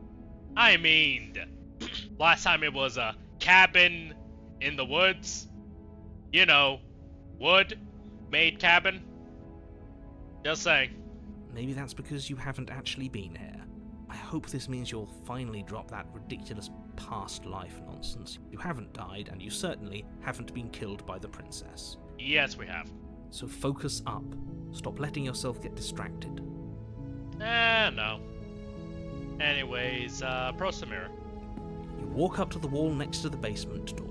I mean, last time it was a cabin in the woods. You know, wood-made cabin. Just saying. Maybe that's because you haven't actually been here. I hope this means you'll finally drop that ridiculous past life nonsense. You haven't died, and you certainly haven't been killed by the princess. Yes, we have. So focus up. Stop letting yourself get distracted. No. Anyways, approach the mirror. You walk up to the wall next to the basement door.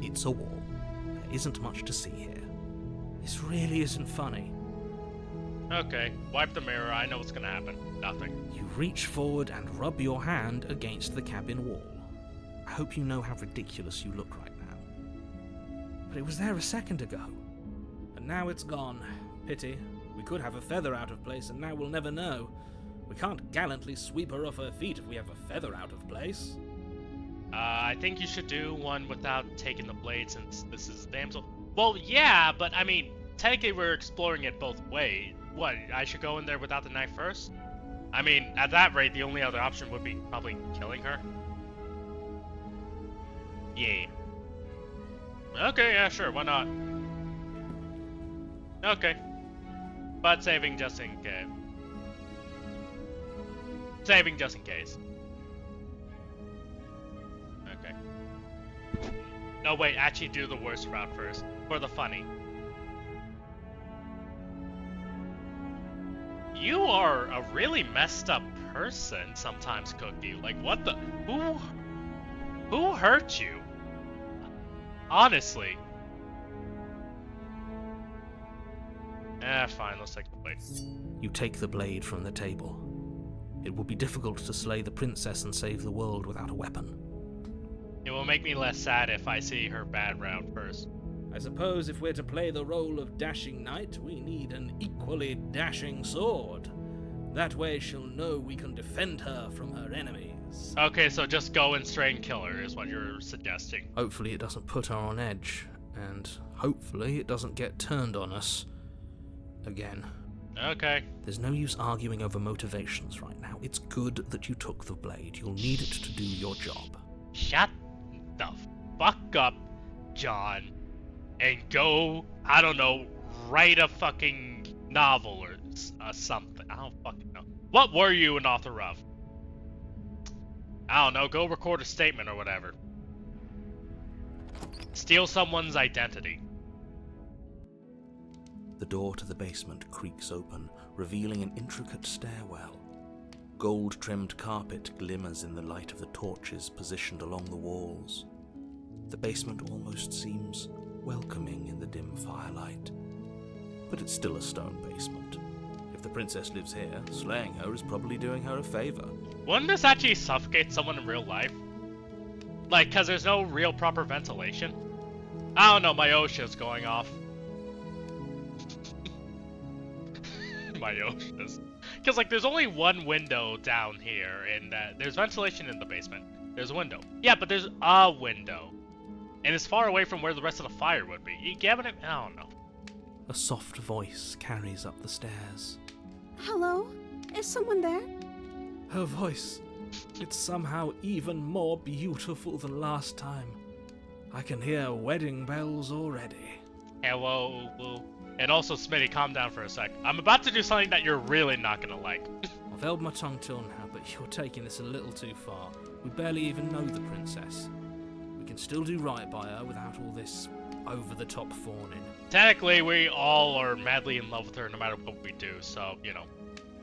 It's a wall. There isn't much to see here. This really isn't funny. Okay, wipe the mirror. I know what's gonna happen. Nothing. You reach forward and rub your hand against the cabin wall. I hope you know how ridiculous you look right now. But it was there a second ago. And now it's gone. Pity. We could have a feather out of place, and now we'll never know. We can't gallantly sweep her off her feet if we have a feather out of place. I think you should do one without taking the blade since this is damsel. Well, yeah, but I mean, technically we're exploring it both ways. What, I should go in there without the knife first? I mean, at that rate, the only other option would be probably killing her. Yeah. Okay, yeah, sure, why not? Okay. But saving just in case. Saving just in case. Okay. No, wait, actually do the worst route first. For the funny. You are a really messed up person sometimes, Cookie. Like, what the... Who hurt you? Honestly. Fine, let's take the blade. You take the blade from the table. It would be difficult to slay the princess and save the world without a weapon. It will make me less sad if I see her bad route first. I suppose if we're to play the role of dashing knight, we need an equally dashing sword. That way she'll know we can defend her from her enemies. Okay, so just go and straight and kill her is what you're suggesting. Hopefully it doesn't put her on edge, and hopefully it doesn't get turned on us again. Okay. There's no use arguing over motivations right now. It's good that you took the blade. You'll need it to do your job. Shut the fuck up, John. And go, I don't know, write a fucking novel or something. I don't fucking know. What were you an author of? I don't know, go record a statement or whatever. Steal someone's identity. The door to the basement creaks open, revealing an intricate stairwell. Gold-trimmed carpet glimmers in the light of the torches positioned along the walls. The basement almost seems welcoming in the dim firelight. But it's still a stone basement. If the princess lives here, slaying her is probably doing her a favor. Wouldn't this actually suffocate someone in real life? Like, cause there's no real proper ventilation? I don't know, my OSHA's going off. My OSHA's. Cause like, there's only one window down here, and there's ventilation in the basement. There's a window. Yeah, but there's a window. And it's far away from where the rest of the fire would be. You get it? I don't know. A soft voice carries up the stairs. Hello? Is someone there? Her voice, it's somehow even more beautiful than last time. I can hear wedding bells already. Hello. And also, Smitty, calm down for a sec. I'm about to do something that you're really not gonna like. I've held my tongue till now, but you're taking this a little too far. We barely even know the princess. We can still do right by her without all this over-the-top fawning. Technically, we all are madly in love with her no matter what we do, so, you know.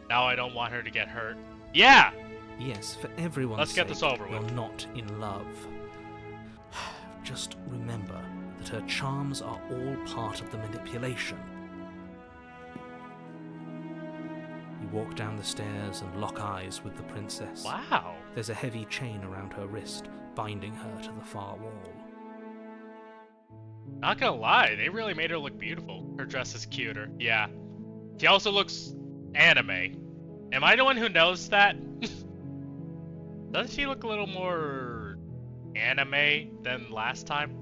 Now I don't want her to get hurt. Yeah! Yes, for everyone's Let's get sake, this over you're with. not in love. Just remember that her charms are all part of the manipulation. You walk down the stairs and lock eyes with the princess. Wow. There's a heavy chain around her wrist, binding her to the far wall. Not gonna lie, they really made her look beautiful. Her dress is cuter. Yeah. She also looks anime. Am I the one who knows that? Doesn't she look a little more anime than last time?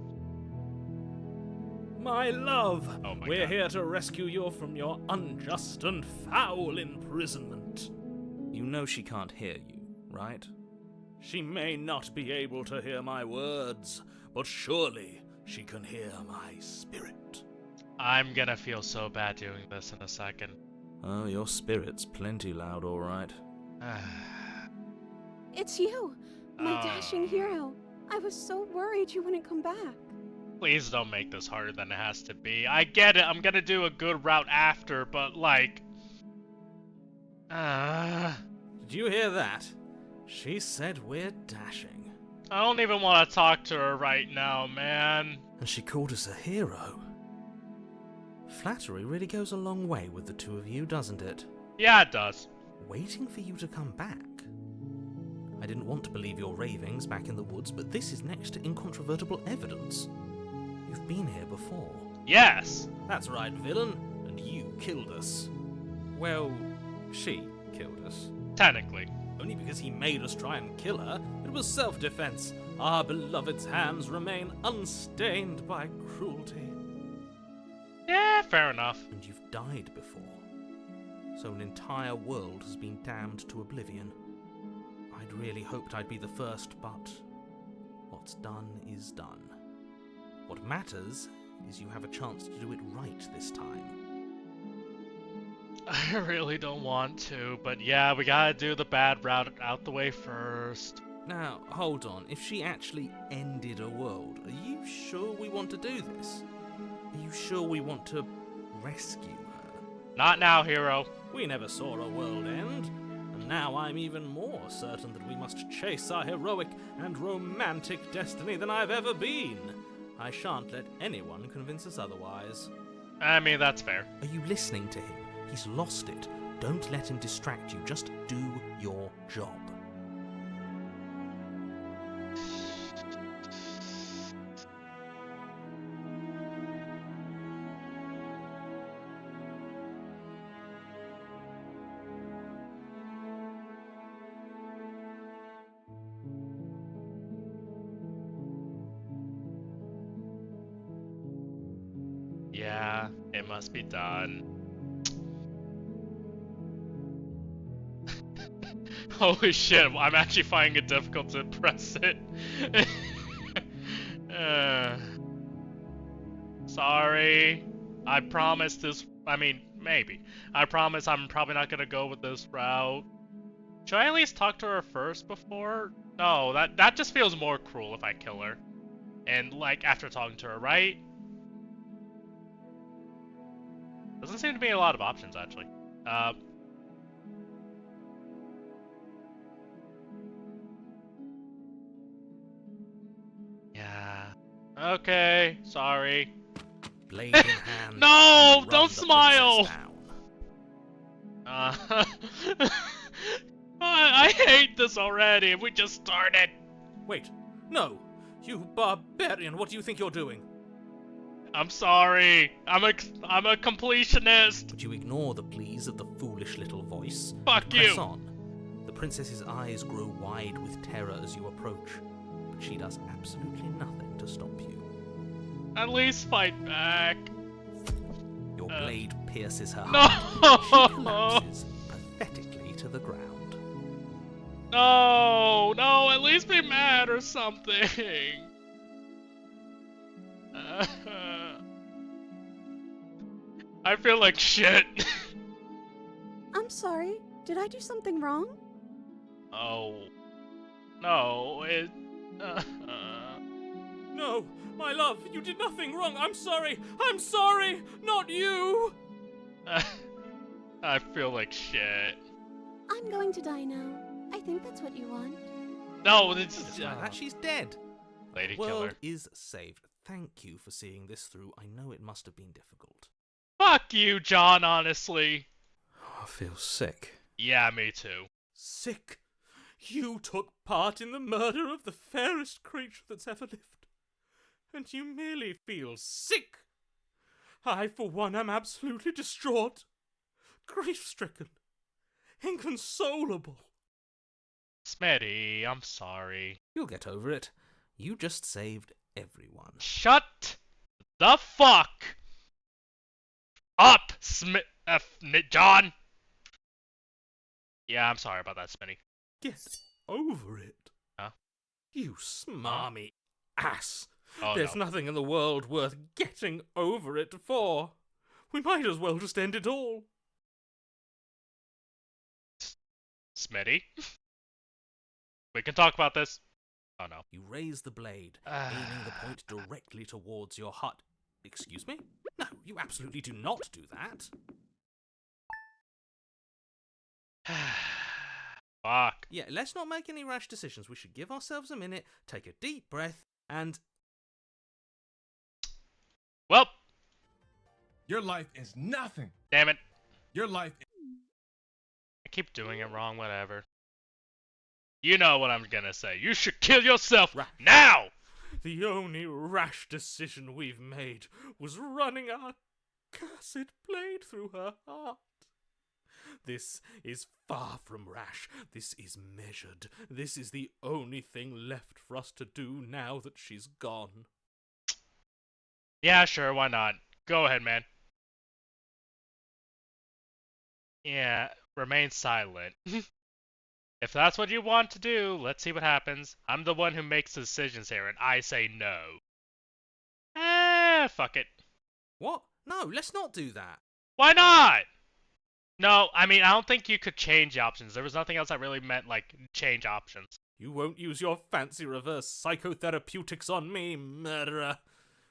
My love, Oh my we're God. here to rescue you from your unjust and foul imprisonment. You know she can't hear you, right? She may not be able to hear my words, but surely she can hear my spirit. I'm gonna feel so bad doing this in a second. Oh, your spirit's plenty loud, all right. It's you, my dashing hero. I was so worried you wouldn't come back. Please don't make this harder than it has to be. I get it, I'm gonna do a good route after, but like... Did you hear that? She said we're dashing. I don't even want to talk to her right now, man. And she called us a hero. Flattery really goes a long way with the two of you, doesn't it? Yeah, it does. Waiting for you to come back. I didn't want to believe your ravings back in the woods, but this is next to incontrovertible evidence. You've been here before. Yes! That's right, villain, and you killed us. Well, she killed us. Technically. Only because he made us try and kill her. It was self-defense. Our beloved's hands remain unstained by cruelty. Yeah, fair enough. And you've died before. So an entire world has been damned to oblivion. I'd really hoped I'd be the first, but what's done is done. What matters is you have a chance to do it right this time. I really don't want to, but yeah, we gotta do the bad route out the way first. Now, hold on. If she actually ended a world, are you sure we want to do this? Are you sure we want to rescue her? Not now, hero. We never saw a world end, and now I'm even more certain that we must chase our heroic and romantic destiny than I've ever been. I shan't let anyone convince us otherwise. I mean, that's fair. Are you listening to him? He's lost it. Don't let him distract you. Just do your job. Yeah, it must be done. Holy shit, I'm actually finding it difficult to press it. Sorry. I promise this, I mean, maybe. I promise I'm probably not gonna go with this route. Should I at least talk to her first before? No, that just feels more cruel if I kill her. And, like, after talking to her, right? Doesn't seem to be a lot of options, actually. Yeah. Okay, sorry. Blade in hand. No! run Don't the smile! princess down. I hate this already. We just started. Wait, no! You barbarian, what do you think you're doing? I'm sorry. I'm a completionist. But you ignore the pleas of the foolish little voice. Fuck Press you. on. The princess's eyes grow wide with terror as you approach, but she does absolutely nothing to stop you. At least fight back. Your blade pierces her No. heart. She collapses pathetically to the ground. No, no. At least be mad or something. I feel like shit. I'm sorry. Did I do something wrong? Oh. No, it... No, my love, you did nothing wrong. I'm sorry. I'm sorry. Not you. I feel like shit. I'm going to die now. I think that's what you want. No, it's... That she's dead. Lady The world killer. is saved. Thank you for seeing this through. I know it must have been difficult. Fuck you, John, honestly. I feel sick. Yeah, me too. Sick. You took part in the murder of the fairest creature that's ever lived. And you merely feel sick. I, for one, am absolutely distraught. Grief-stricken. Inconsolable. Smitty, I'm sorry. You'll get over it. You just saved everyone. Shut the fuck up, John! Yeah, I'm sorry about that, Smitty. Get over it. Huh? You smarmy ass. Oh, There's no. nothing in the world worth getting over it for. We might as well just end it all. Smitty? We can talk about this. Oh, no. You raise the blade, aiming the point directly towards your heart. Excuse me? No, you absolutely do not do that. Fuck. Yeah, let's not make any rash decisions. We should give ourselves a minute, take a deep breath, and... Well, Your life is nothing. damn it. Your life I keep doing it wrong, whatever. You know what I'm gonna say. You should kill yourself Rash. now! The only rash decision we've made was running our cursed blade through her heart. This is far from rash. This is measured. This is the only thing left for us to do now that she's gone. Yeah, sure, why not? Go ahead, man. Yeah, remain silent. If that's what you want to do, let's see what happens. I'm the one who makes the decisions here, and I say no. Fuck it. What? No, let's not do that. Why not? No, I mean, I don't think you could change options. There was nothing else that really meant, like, change options. You won't use your fancy reverse psychotherapeutics on me, murderer.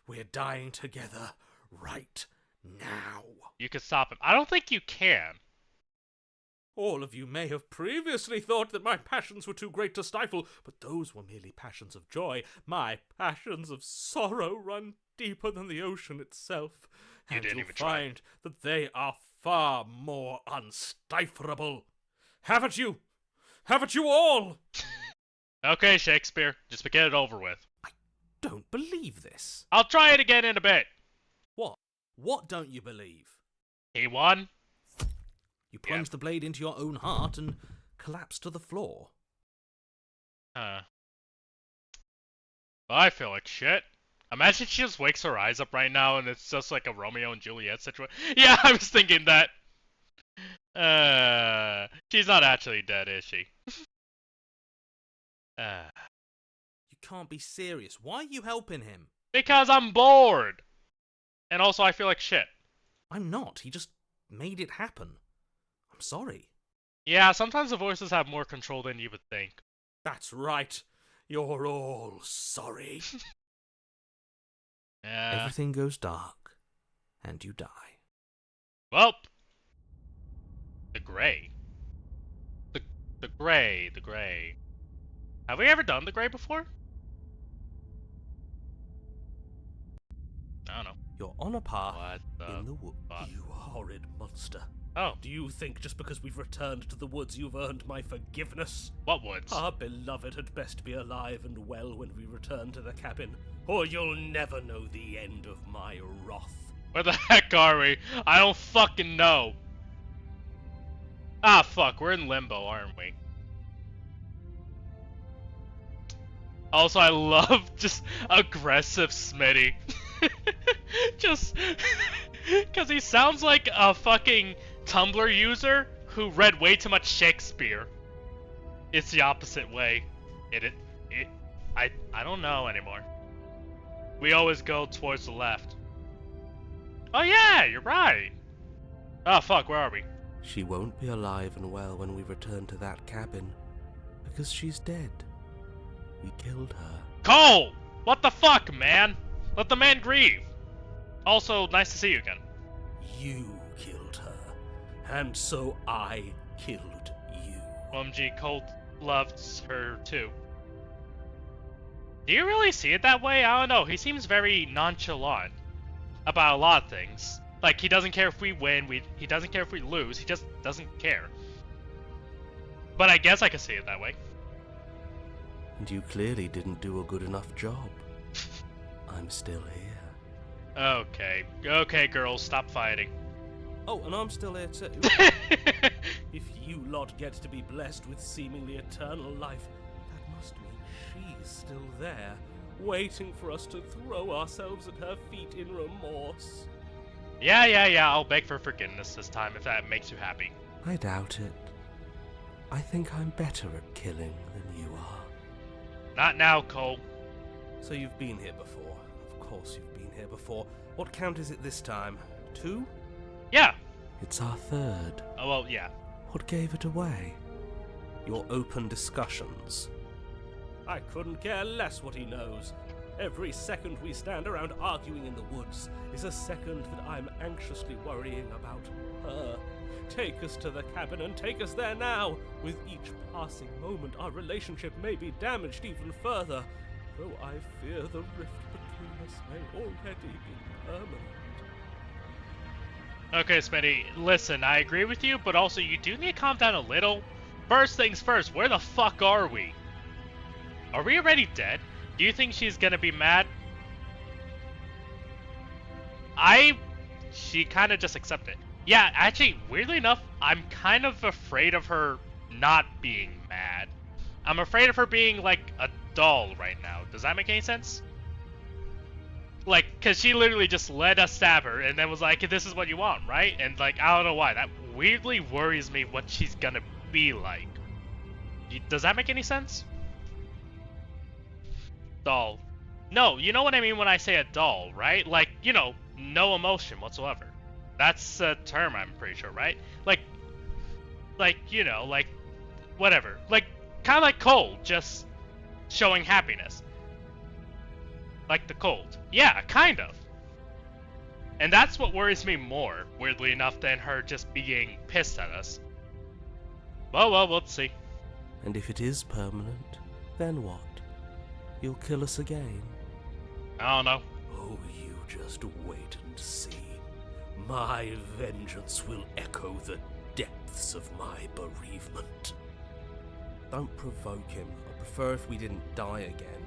We're dying together right now. You could stop him. I don't think you can. All of you may have previously thought that my passions were too great to stifle, but those were merely passions of joy. My passions of sorrow run deeper than the ocean itself, and didn't you'll even try. find that they are far more unstifleable. Haven't you? Haven't you all? Okay, Shakespeare. Just get it over with. I don't believe this. I'll try it again in a bit. What? What don't you believe? He won. You plunged the blade into your own heart and collapsed to the floor. Well, I feel like shit. Imagine she just wakes her eyes up right now and it's just like a Romeo and Juliet situation. Yeah, I was thinking that. She's not actually dead, is she? You can't be serious. Why are you helping him? Because I'm bored. And also I feel like shit. I'm not. He just made it happen. I'm sorry. Yeah, sometimes the voices have more control than you would think. That's right. You're all sorry. Yeah. Everything goes dark, and you die. Well, the gray. The gray. Have we ever done the gray before? I don't know. You're on a path What the in the woods. fuck? You horrid monster. Oh, Do you think just because we've returned to the woods you've earned my forgiveness? what woods? Our beloved had best be alive and well when we return to the cabin, or you'll never know the end of my wrath. Where the heck are we? I don't fucking know. Ah, fuck, we're in limbo, aren't we? Also, I love just aggressive Smitty. Just because he sounds like a fucking Tumblr user who read way too much Shakespeare. It's the opposite way. I don't know anymore. We always go towards the left. Oh yeah, you're right. Oh fuck, where are we? She won't be alive and well when we return to that cabin, because she's dead. We killed her. Cole! What the fuck, man? Let the man grieve. Also, nice to see you again. You killed her, and so I killed you. OMG, Cole loves her too. Do you really see it that way? I don't know. He seems very nonchalant about a lot of things. Like, he doesn't care if we win, he doesn't care if we lose, he just doesn't care. But I guess I can see it that way. And you clearly didn't do a good enough job. I'm still here. Okay, girls, stop fighting. Oh, and I'm still here too. If you lot get to be blessed with seemingly eternal life, that must mean she's still there, waiting for us to throw ourselves at her feet in remorse. Yeah, I'll beg for forgiveness this time if that makes you happy. I doubt it. I think I'm better at killing than you are. Not now, Cole. So you've been here before. Of course you've been here before. What count is it this time? 2? Yeah. It's our 3rd. Oh, well, yeah. What gave it away? Your open discussions. I couldn't care less what he knows. Every second we stand around arguing in the woods is a second that I'm anxiously worrying about her. Take us to the cabin and take us there now. With each passing moment, our relationship may be damaged even further, though I fear the rift between us may already be permanent. Okay, Smitty, listen, I agree with you, but also you do need to calm down a little. first things first, where the fuck are we? Are we already dead? Do you think she's gonna be mad? She kind of just accepted. Yeah, actually, weirdly enough, I'm kind of afraid of her not being mad. I'm afraid of her being like a doll right now. Does that make any sense? Like, cause she literally just let us stab her and then was like, this is what you want, right? And like, I don't know why. That weirdly worries me what she's gonna be like. Does that make any sense? Doll. No, you know what I mean when I say a doll, right? Like, you know, no emotion whatsoever. That's a term, I'm pretty sure, right? Like, you know, like, whatever. Like, kind of like cold, just showing happiness. Like the cold. Yeah, kind of. And that's what worries me more, weirdly enough, than her just being pissed at us. Well, we'll see. And if it is permanent, then what? You'll kill us again? I don't know. Oh, you just wait and see. My vengeance will echo the depths of my bereavement. Don't provoke him. I prefer if we didn't die again.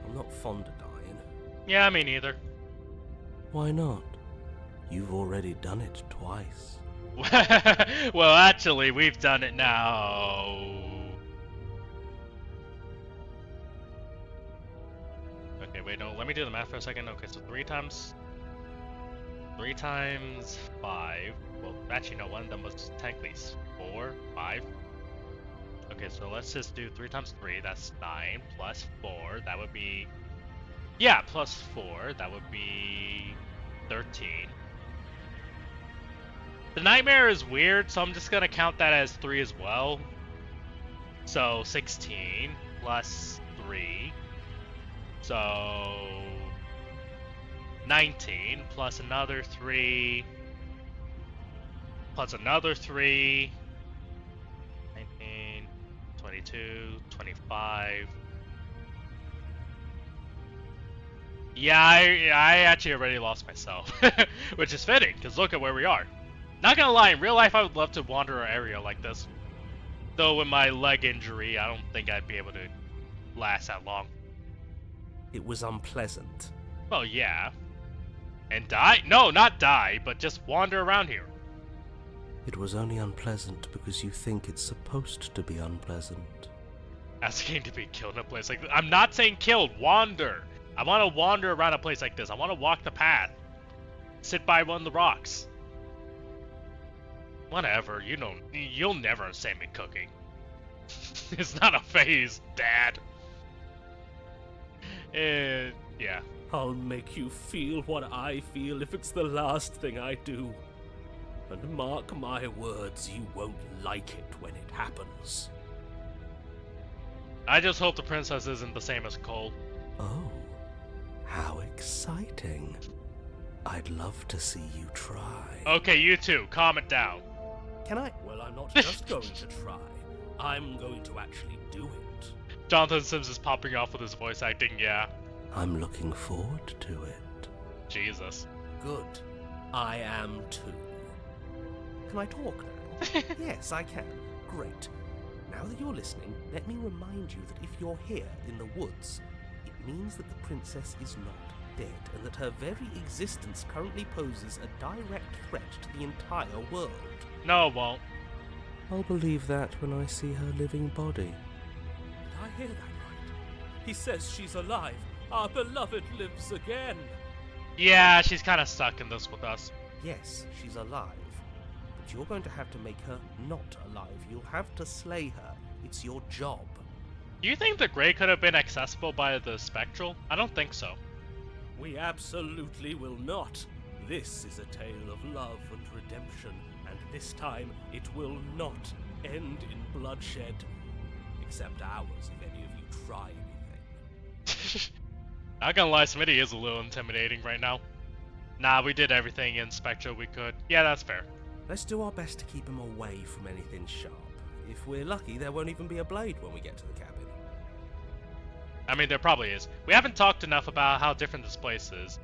I'm not fond of dying. Yeah, me neither. Why not? You've already done it twice. Well, actually, we've done it now. Okay, wait, no, let me do the math for a second. Okay, so 3 times 5. Well, actually, no, one of them was technically 4, 5. Okay, so let's just do 3 times 3. That's 9 plus 4. That would be, yeah, plus 4. That would be 13. The nightmare is weird, so I'm just gonna count that as 3 as well. So 16 plus 3. So 19 plus another 3 plus another 3. 19, 22, 25. Yeah, I actually already lost myself, which is fitting, because look at where we are. Not gonna lie, in real life I would love to wander an area like this. Though with my leg injury, I don't think I'd be able to last that long. It was unpleasant. Well, yeah. And die? No, not die, but just wander around here. It was only unpleasant because you think it's supposed to be unpleasant. Asking to be killed in a place like this. I'm not saying killed, wander. I want to wander around a place like this. I want to walk the path. Sit by one of the rocks. Whatever, you know, you'll never understand me cooking. It's not a phase, Dad. Yeah. I'll make you feel what I feel if it's the last thing I do. And mark my words, you won't like it when it happens. I just hope the princess isn't the same as Cole. Oh, how exciting. I'd love to see you try. Okay, you two, calm it down. Can I? Well, I'm not just going to try. I'm going to actually do it. Jonathan Sims is popping off with his voice acting, yeah. I'm looking forward to it. Jesus. Good. I am too. Can I talk now? Yes, I can. Great. Now that you're listening, let me remind you that if you're here in the woods, it means that the princess is not dead, and that her very existence currently poses a direct threat to the entire world. No, it won't. I'll believe that when I see her living body. Did I hear that right? He says she's alive. Our beloved lives again. Yeah, she's kind of stuck in this with us. Yes, she's alive. But you're going to have to make her not alive. You'll have to slay her. It's your job. Do you think the Grey could have been accessible by the Spectral? I don't think so. We absolutely will not. This is a tale of love and redemption, and this time it will not end in bloodshed. Except ours, if any of you try anything. Not gonna lie, Smitty is a little intimidating right now. Nah, we did everything in Spectral we could. Yeah, that's fair. Let's do our best to keep him away from anything sharp. If we're lucky, there won't even be a blade when we get to the cabin. I mean, there probably is. We haven't talked enough about how different this place is.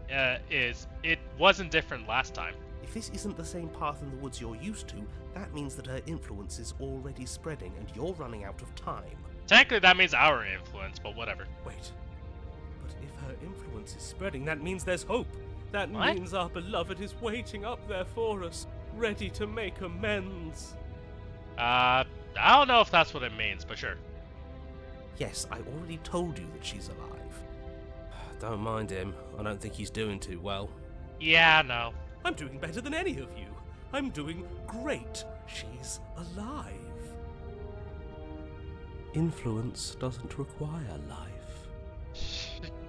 It wasn't different last time. If this isn't the same path in the woods you're used to, that means that her influence is already spreading and you're running out of time. Technically, that means our influence, but whatever. Wait. But if her influence is spreading, that means there's hope. That What? means our beloved is waiting up there for us, ready to make amends. I don't know if that's what it means, but sure. Yes, I already told you that she's alive. Don't mind him. I don't think he's doing too well. Yeah, no. I'm doing better than any of you. I'm doing great. She's alive. Influence doesn't require life.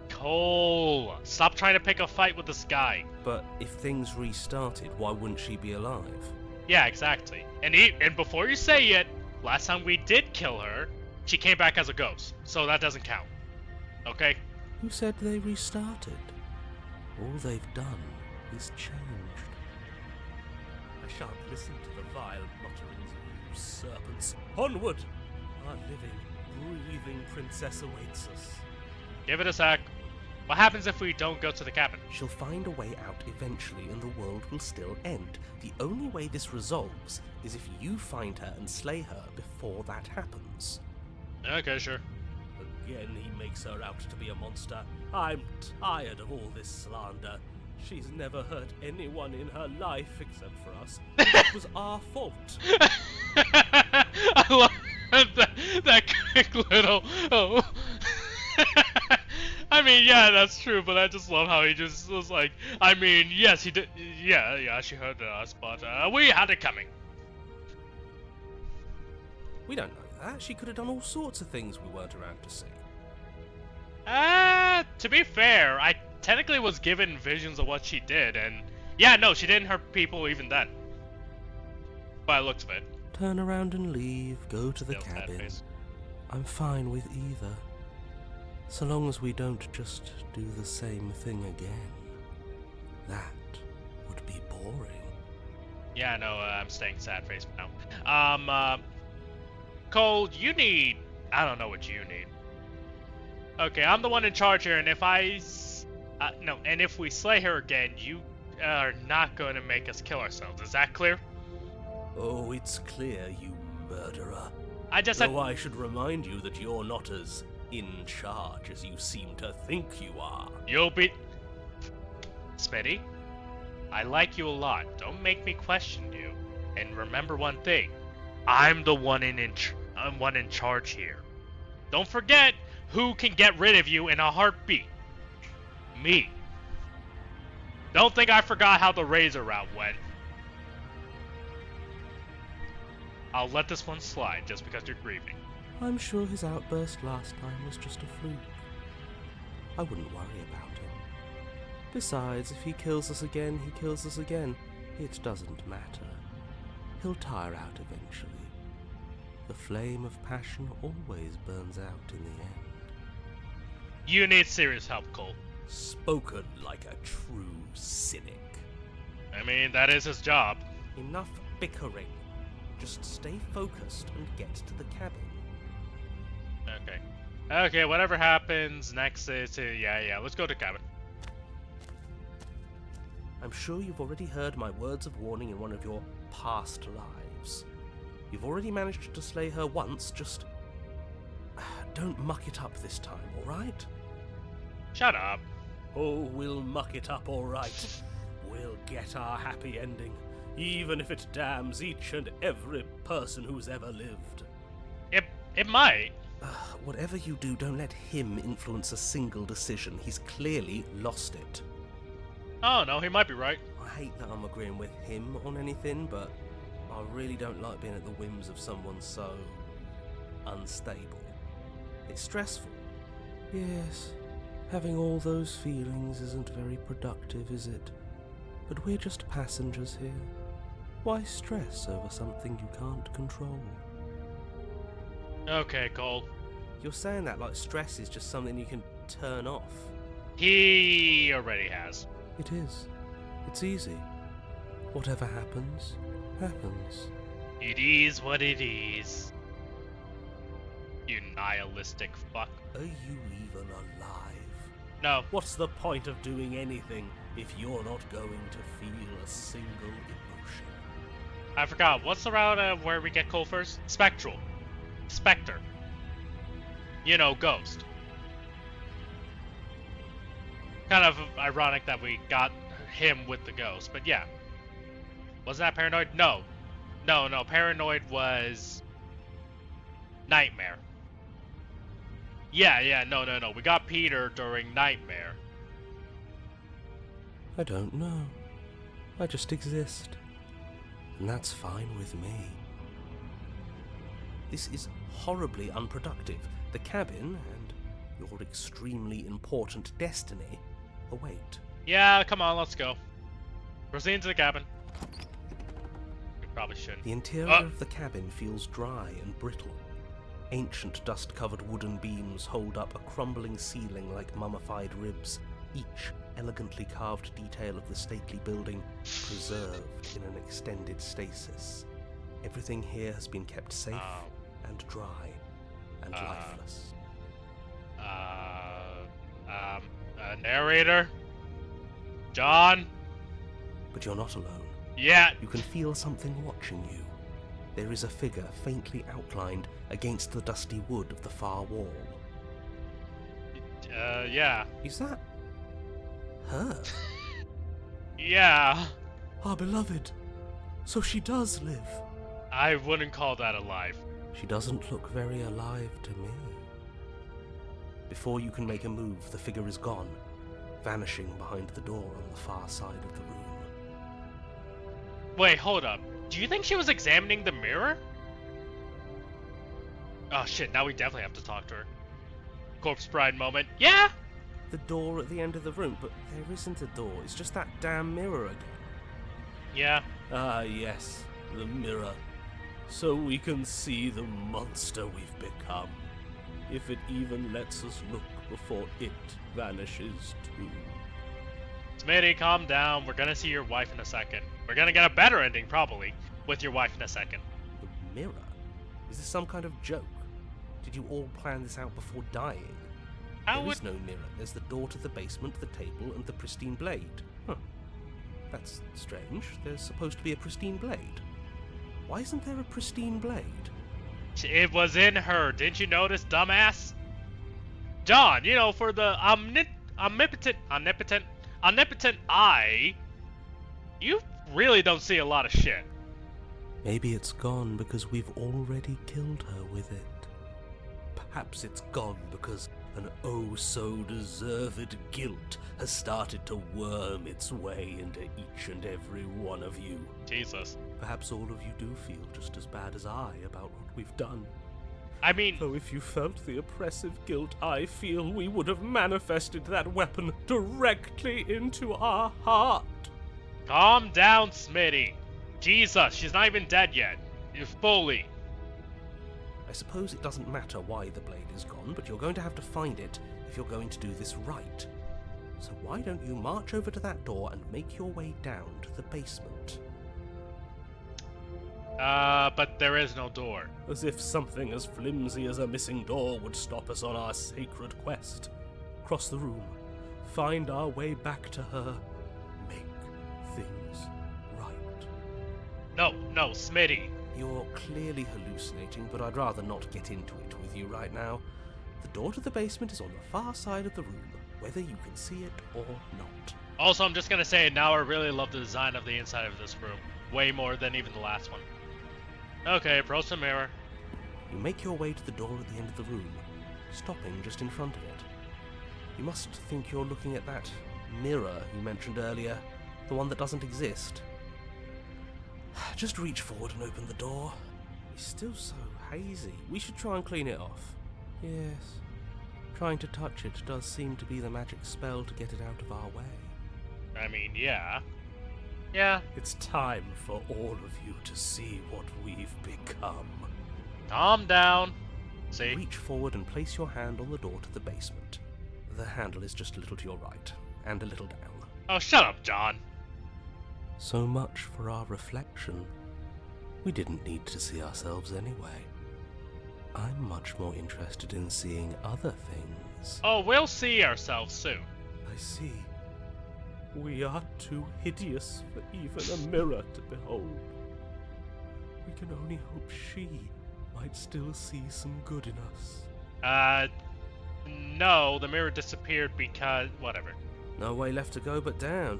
Cole, stop trying to pick a fight with this guy. But if things restarted, why wouldn't she be alive? Yeah, exactly. And before you say it, last time we did kill her, she came back as a ghost, so that doesn't count. Okay? Who said they restarted? All they've done is changed. I shan't listen to the vile mutterings of you serpents. Onward! Our living, breathing princess awaits us. Give it a sec. What happens if we don't go to the cabin? She'll find a way out eventually and the world will still end. The only way this resolves is if you find her and slay her before that happens. Okay, sure. Again, he makes her out to be a monster. I'm tired of all this slander. She's never hurt anyone in her life except for us. It was our fault. I love that quick little. Oh. I mean, yeah, that's true, but I just love how he just was like, I mean, yes, he did. Yeah, she hurt us, but we had it coming. We don't know that. She could have done all sorts of things we weren't around to see. To be fair, I technically was given visions of what she did, and yeah, no, she didn't hurt people even then. By the looks of it. Turn around and leave, go to the Still sad cabin. face. I'm fine with either. So long as we don't just do the same thing again. That would be boring. Yeah, no, I'm staying sad face now. Cole, you need. I don't know what you need. Okay, I'm the one in charge here, and if and if we slay her again, you are not going to make us kill ourselves. Is that clear? Oh, it's clear, you murderer. I just said. Though I should remind you that you're not as in charge as you seem to think you are. You'll be. Smitty, I like you a lot. Don't make me question you. And remember one thing: I'm the one in charge here. Don't forget who can get rid of you in a heartbeat. Me. Don't think I forgot how the razor route went. I'll let this one slide just because you're grieving. I'm sure his outburst last time was just a fluke. I wouldn't worry about him. Besides, if he kills us again, he kills us again. It doesn't matter. He'll tire out eventually. The flame of passion always burns out in the end. You need serious help, Cole. Spoken like a true cynic. I mean, that is his job. Enough bickering. Just stay focused and get to the cabin. Okay. Okay, whatever happens next is yeah, let's go to cabin. I'm sure you've already heard my words of warning in one of your past lives. You've already managed to slay her once, just don't muck it up this time, alright? Shut up. Oh, we'll muck it up alright. We'll get our happy ending, even if it damns each and every person who's ever lived. It might. Whatever you do, don't let him influence a single decision. He's clearly lost it. Oh no, he might be right. I hate that I'm agreeing with him on anything, but I really don't like being at the whims of someone so unstable. It's stressful. Yes, having all those feelings isn't very productive, is it? But we're just passengers here. Why stress over something you can't control? Okay, Cole. You're saying that like stress is just something you can turn off. He already has. It is. It's easy. Whatever happens, happens. It is what it is. You nihilistic fuck. Are you even alive? No. What's the point of doing anything if you're not going to feel a single emotion. I forgot. What's the route where we get cold first? Spectral. Spectre. You know, ghost. Kind of ironic that we got him with the ghost, but yeah. Wasn't that Paranoid? No. No, Paranoid was Nightmare. Yeah, no. We got Peter during Nightmare. I don't know. I just exist. And that's fine with me. This is horribly unproductive. The cabin and your extremely important destiny await. Yeah, come on, let's go. Proceed into the cabin. We probably shouldn't. The interior of the cabin feels dry and brittle. Ancient dust-covered wooden beams hold up a crumbling ceiling like mummified ribs, each elegantly carved detail of the stately building preserved in an extended stasis. Everything here has been kept safe and dry and lifeless. Narrator? John? But you're not alone. Yeah. You can feel something watching you. There is a figure faintly outlined against the dusty wood of the far wall. Yeah. Is that her? Yeah. Our beloved. So she does live. I wouldn't call that alive. She doesn't look very alive to me. Before you can make a move, the figure is gone, vanishing behind the door on the far side of the room. Wait, hold up. Do you think she was examining the mirror? Oh shit, now we definitely have to talk to her. Corpse Bride moment. Yeah! The door at the end of the room, but there isn't a door, it's just that damn mirror again. Yeah. Ah, yes, the mirror. So we can see the monster we've become. If it even lets us look before it vanishes too. Smitty, calm down. We're gonna see your wife in a second. We're gonna get a better ending, probably, with your wife in a second. The mirror? Is this some kind of joke? Did you all plan this out before dying? There is no mirror. There's the door to the basement, the table, and the pristine blade. Huh. That's strange. There's supposed to be a pristine blade. Why isn't there a pristine blade? It was in her. Didn't you notice, dumbass? John, you know, for the omnipotent eye, you really don't see a lot of shit. Maybe it's gone because we've already killed her with it. Perhaps it's gone because an oh-so-deserved guilt has started to worm its way into each and every one of you. Jesus. Perhaps all of you do feel just as bad as I about what we've done. I mean... Though if you felt the oppressive guilt I feel, we would have manifested that weapon directly into our heart. Calm down, Smitty. Jesus, she's not even dead yet. You're fully. I suppose it doesn't matter why the blade is gone, but you're going to have to find it if you're going to do this right. So why don't you march over to that door and make your way down to the basement? But there is no door. As if something as flimsy as a missing door would stop us on our sacred quest. Cross the room, find our way back to her, make things right. No, Smitty. You're clearly hallucinating, but I'd rather not get into it with you right now. The door to the basement is on the far side of the room, whether you can see it or not. Also, I'm just gonna say, now I really love the design of the inside of this room. Way more than even the last one. Okay, approach the mirror. You make your way to the door at the end of the room, stopping just in front of it. You must think you're looking at that mirror you mentioned earlier, the one that doesn't exist. Just reach forward and open the door. It's still so hazy. We should try and clean it off. Yes. Trying to touch it does seem to be the magic spell to get it out of our way. I mean, yeah. Yeah. It's time for all of you to see what we've become. Calm down. See? Reach forward and place your hand on the door to the basement. The handle is just a little to your right, and a little down. Oh, shut up, John. So much for our reflection. We didn't need to see ourselves anyway. I'm much more interested in seeing other things. Oh, we'll see ourselves soon. I see. We are too hideous for even a mirror to behold. We can only hope she might still see some good in us. No, the mirror disappeared because... whatever. No way left to go but down.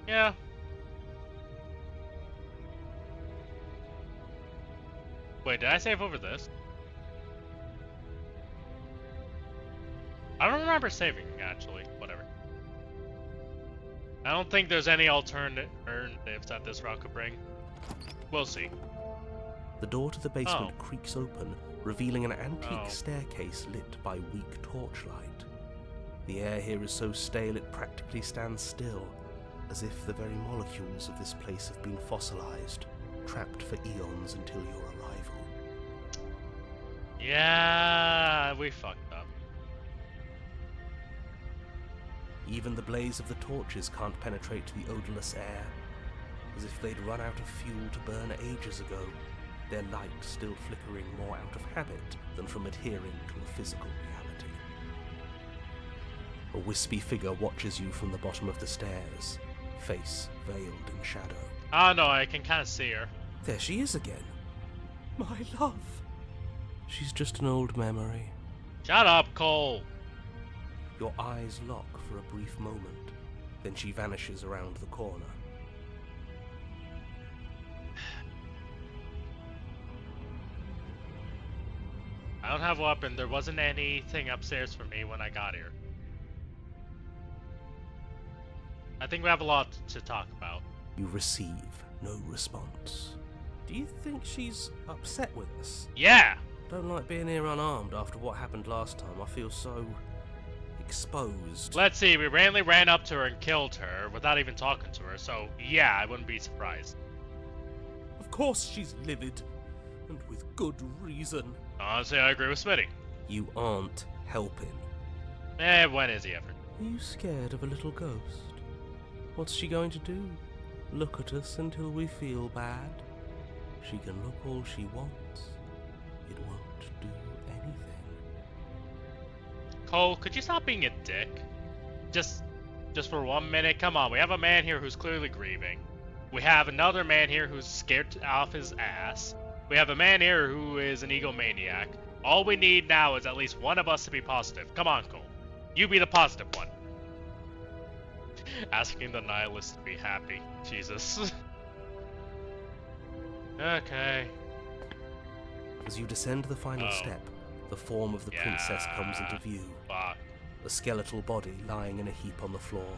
Yeah. Wait, did I save over this? I don't remember saving, actually. Whatever. I don't think there's any alternatives that this route could bring. We'll see. The door to the basement creaks open, revealing an antique staircase lit by weak torchlight. The air here is so stale it practically stands still, as if the very molecules of this place have been fossilized, trapped for eons until your arrival. Yeah, we fucked up. Even the blaze of the torches can't penetrate the odorless air, as if they'd run out of fuel to burn ages ago, their light still flickering more out of habit than from adhering to a physical reality. A wispy figure watches you from the bottom of the stairs, face veiled in shadow. Oh no, I can kind of see her. There she is again. My love! She's just an old memory. Shut up, Cole! Your eyes lock for a brief moment, then she vanishes around the corner. I don't have a weapon. There wasn't anything upstairs for me when I got here. I think we have a lot to talk about. You receive no response. Do you think she's upset with us? Yeah! Don't like being here unarmed after what happened last time. I feel so exposed. Let's see, we randomly ran up to her and killed her without even talking to her, so yeah, I wouldn't be surprised. Of course she's livid, and with good reason. Honestly, I agree with Smitty. You aren't helping. When is he ever? Are you scared of a little ghost? What's she going to do? Look at us until we feel bad? She can look all she wants. It won't do anything. Cole, could you stop being a dick? Just for 1 minute? Come on, we have a man here who's clearly grieving. We have another man here who's scared off his ass. We have a man here who is an egomaniac. All we need now is at least one of us to be positive. Come on, Cole. You be the positive one. Asking the nihilist to be happy. Jesus. Okay. As you descend the final step, the form of the princess comes into view. Fuck. A skeletal body lying in a heap on the floor,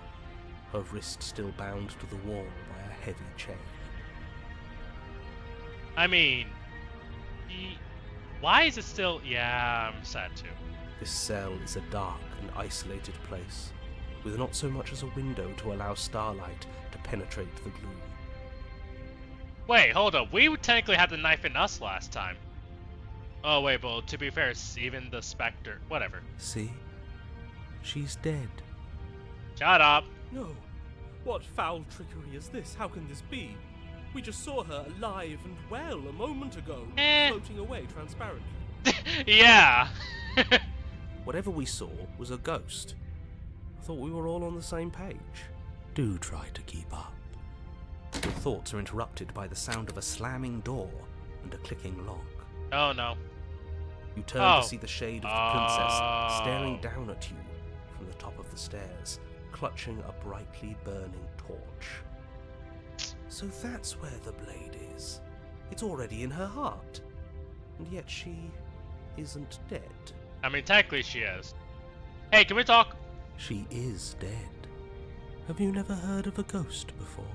her wrist still bound to the wall by a heavy chain. I mean, why is it still... Yeah, I'm sad too. This cell is a dark and isolated place, with not so much as a window to allow starlight to penetrate the gloom. Wait, hold up. We technically had the knife in us last time. Oh, wait, but to be fair, even the specter... Whatever. See? She's dead. Shut up. No. What foul trickery is this? How can this be? We just saw her alive and well a moment ago, floating away transparently. Yeah. Whatever we saw was a ghost. I thought we were all on the same page. Do try to keep up. Your thoughts are interrupted by the sound of a slamming door and a clicking lock. Oh, no. You turn to see the shade of the princess staring down at you from the top of the stairs, clutching a brightly burning torch. So that's where the blade is. It's already in her heart. And yet she isn't dead. I mean, technically she is. Hey, can we talk? She is dead. Have you never heard of a ghost before?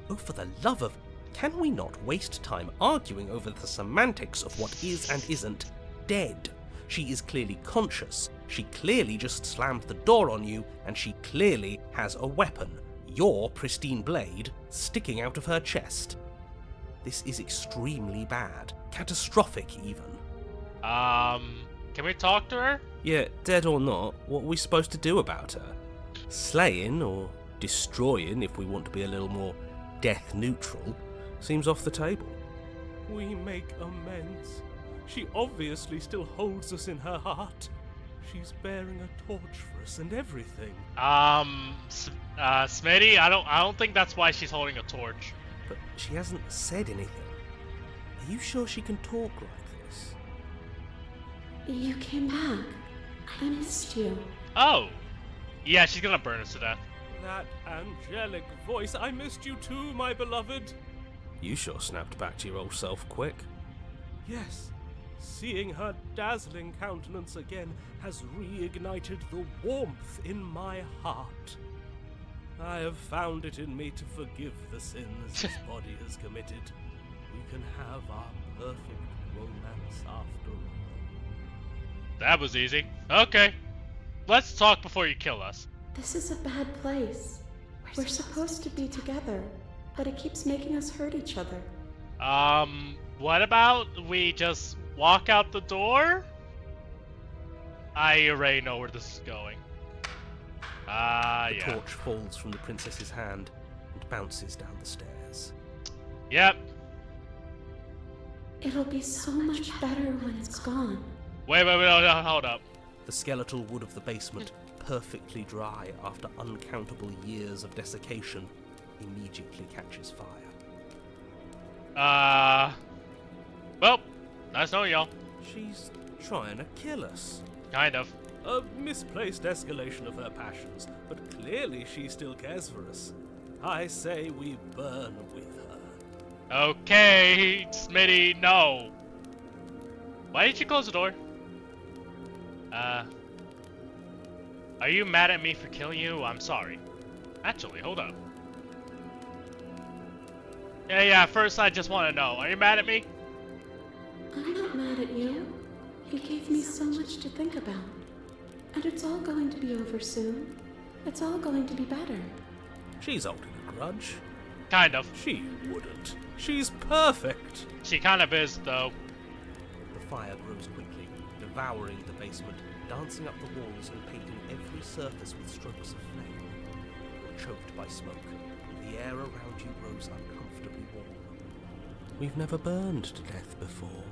Oh, for the love of... Can we not waste time arguing over the semantics of what is and isn't dead? She is clearly conscious. She clearly just slammed the door on you, and she clearly has a weapon. Your pristine blade sticking out of her chest. This is extremely bad. Catastrophic, even. Can we talk to her? Yeah, dead or not, what are we supposed to do about her? Slaying, or destroying, if we want to be a little more death neutral, seems off the table. We make amends. She obviously still holds us in her heart. She's bearing a torch for us and everything. Smitty, I don't think that's why she's holding a torch. But she hasn't said anything. Are you sure she can talk like this? You came back. I missed you. Oh, yeah, she's gonna burn us to death. That angelic voice, I missed you too, my beloved. You sure snapped back to your old self quick. Yes, seeing her dazzling countenance again has reignited the warmth in my heart. I have found it in me to forgive the sins this body has committed. We can have our perfect romance after all. That was easy. Okay, let's talk before you kill us. This is a bad place. We're supposed to be together, but it keeps making us hurt each other. What about we just walk out the door? I already know where this is going. The Yeah. torch falls from the princess's hand and bounces down the stairs. Yep. It'll be so much better when it's gone. Wait, no, hold up. The skeletal wood of the basement, perfectly dry after uncountable years of desiccation, immediately catches fire. Well, nice knowing y'all. She's trying to kill us. Kind of. A misplaced escalation of her passions, but clearly she still cares for us. I say we burn with her. Okay, Smitty, no. Why did you close the door? Are you mad at me for killing you? I'm sorry. Actually, hold up. Yeah, first I just want to know, are you mad at me? I'm not mad at you. You gave me so much to think about. And it's all going to be over soon. It's all going to be better. She's holding a grudge. Kind of. She wouldn't. She's perfect. She kind of is, though. The fire grows quickly, devouring the basement, dancing up the walls and painting every surface with strokes of flame. You're choked by smoke. The air around you grows uncomfortably warm. We've never burned to death before.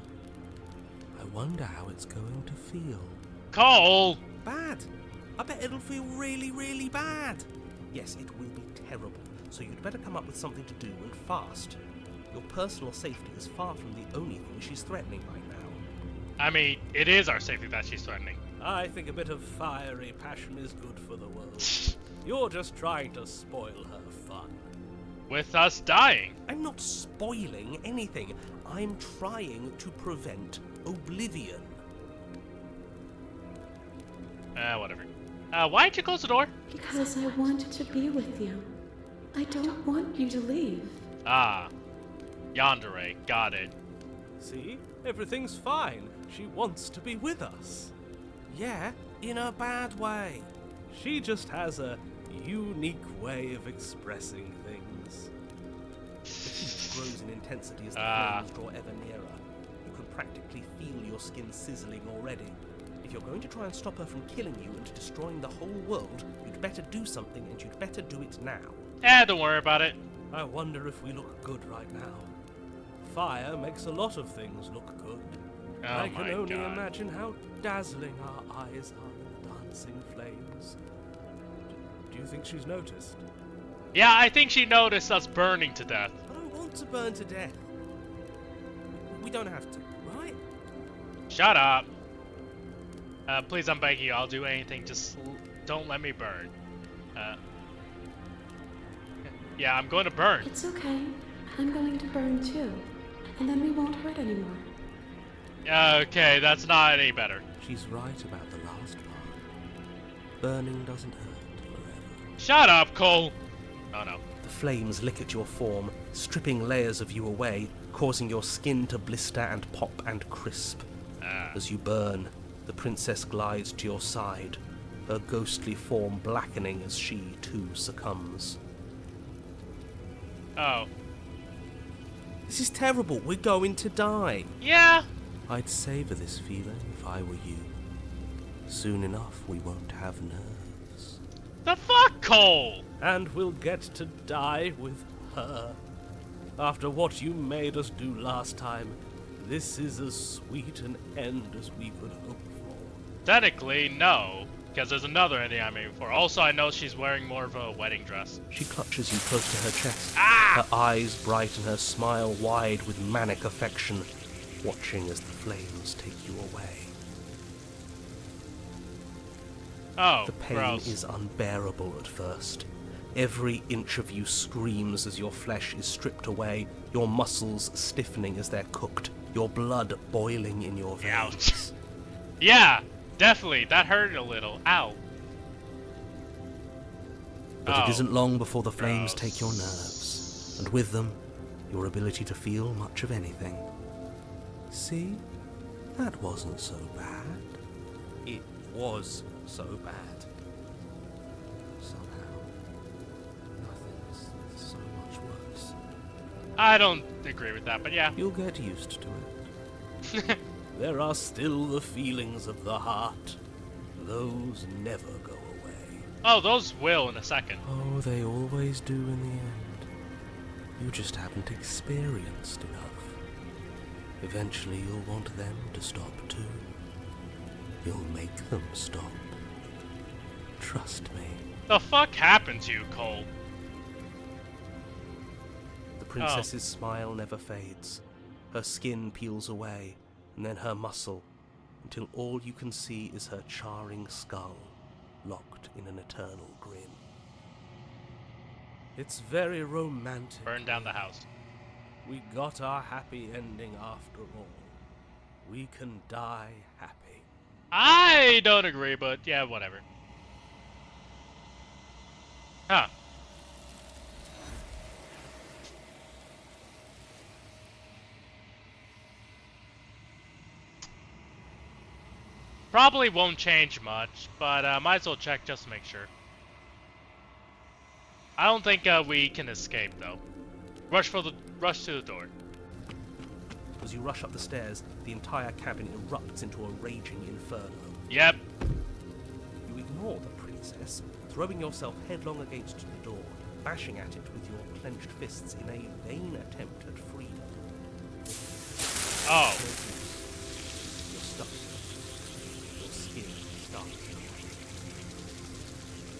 I wonder how it's going to feel. Cole! Bad! I bet it'll feel really, really bad. Yes, it will be terrible, so you'd better come up with something to do and fast. Your personal safety is far from the only thing she's threatening right now. I mean, it is our safety that she's threatening. I think a bit of fiery passion is good for the world. You're just trying to spoil her fun. With us dying. I'm not spoiling anything. I'm trying to prevent oblivion. Whatever. Why'd you close the door? Because I wanted to be with you. I don't want you to leave. Ah. Yandere. Got it. See? Everything's fine. She wants to be with us. Yeah, in a bad way. She just has a unique way of expressing things. The heat grows in intensity as the flames draw ever nearer. You can practically feel your skin sizzling already. If you're going to try and stop her from killing you and destroying the whole world, you'd better do something, and you'd better do it now. Don't worry about it. I wonder if we look good right now. Fire makes a lot of things look good. Oh I can my only God. imagine how dazzling our eyes are in the dancing flames. Do you think she's noticed? Yeah, I think she noticed us burning to death. I don't want to burn to death. We don't have to, right? Shut up. Please, I'm begging you, I'll do anything, just don't let me burn. Yeah, I'm going to burn. It's okay. I'm going to burn too. And then we won't hurt anymore. Okay, that's not any better. She's right about the last part. Burning doesn't hurt forever. Shut up, Cole! Oh no. The flames lick at your form, stripping layers of you away, causing your skin to blister and pop and crisp. As you burn, the princess glides to your side, her ghostly form blackening as she too succumbs. Oh. This is terrible. We're going to die. Yeah. I'd savor this feeling if I were you. Soon enough, we won't have nerves. The fuck, Cole? And we'll get to die with her. After what you made us do last time, this is as sweet an end as we could hope for. Technically, no, because there's another ending I'm aiming for. Also, I know she's wearing more of a wedding dress. She clutches you close to her chest, Ah! her eyes bright and her smile wide with manic affection, watching as the flames take you away. Oh, The pain gross. is unbearable at first. Every inch of you screams as your flesh is stripped away, your muscles stiffening as they're cooked, your blood boiling in your veins. Ouch. Yeah, definitely. That hurt a little. Ow. But Oh, it isn't long before the flames gross. take your nerves, and with them, your ability to feel much of anything. See? That wasn't so bad. It was so bad. Somehow, nothing's so much worse. I don't agree with that, but yeah. You'll get used to it. There are still the feelings of the heart. Those never go away. Oh, those will in a second. Oh, they always do in the end. You just haven't experienced enough. Eventually you'll want them to stop too. You'll make them stop. Trust me. The fuck happened to you, Cole? The princess's smile never fades. Her skin peels away, and then her muscle, until all you can see is her charring skull, locked in an eternal grin. It's very romantic. Burn down the house. We got our happy ending after all. We can die happy. I don't agree, but yeah, whatever. Huh. Probably won't change much, but might as well check just to make sure. I don't think we can escape though. Rush to the door. As you rush up the stairs, the entire cabin erupts into a raging inferno. Yep. You ignore the princess, throwing yourself headlong against the door, bashing at it with your clenched fists in a vain attempt at freedom. Oh. You're stuck. Your skin starts to melt.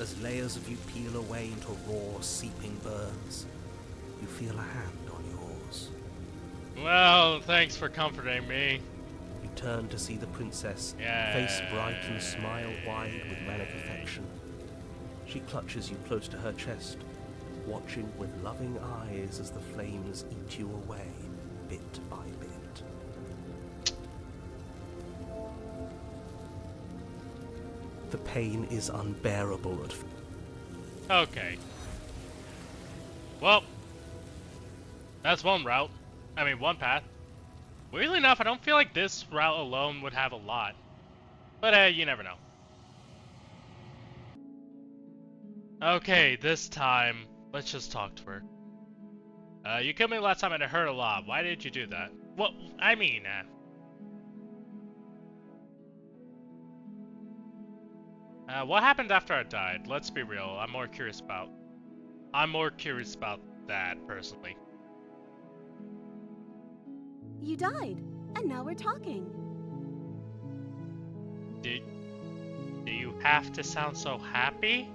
As layers of you peel away into raw, seeping burns, you feel a hand on yours. Well, thanks for comforting me. You turn to see the princess, Yeah. face bright and smile wide with manic affection. She clutches you close to her chest, watching with loving eyes as the flames eat you away, bit by bit. The pain is unbearable at first. Okay. Well, that's one route. I mean, one path. Weirdly enough, I don't feel like this route alone would have a lot. But, you never know. Okay, this time, let's just talk to her. You killed me last time and it hurt a lot. Why did you do that? Well, I mean, what happened after I died? Let's be real. I'm more curious about that, personally. You died, and now we're talking. Do you have to sound so happy?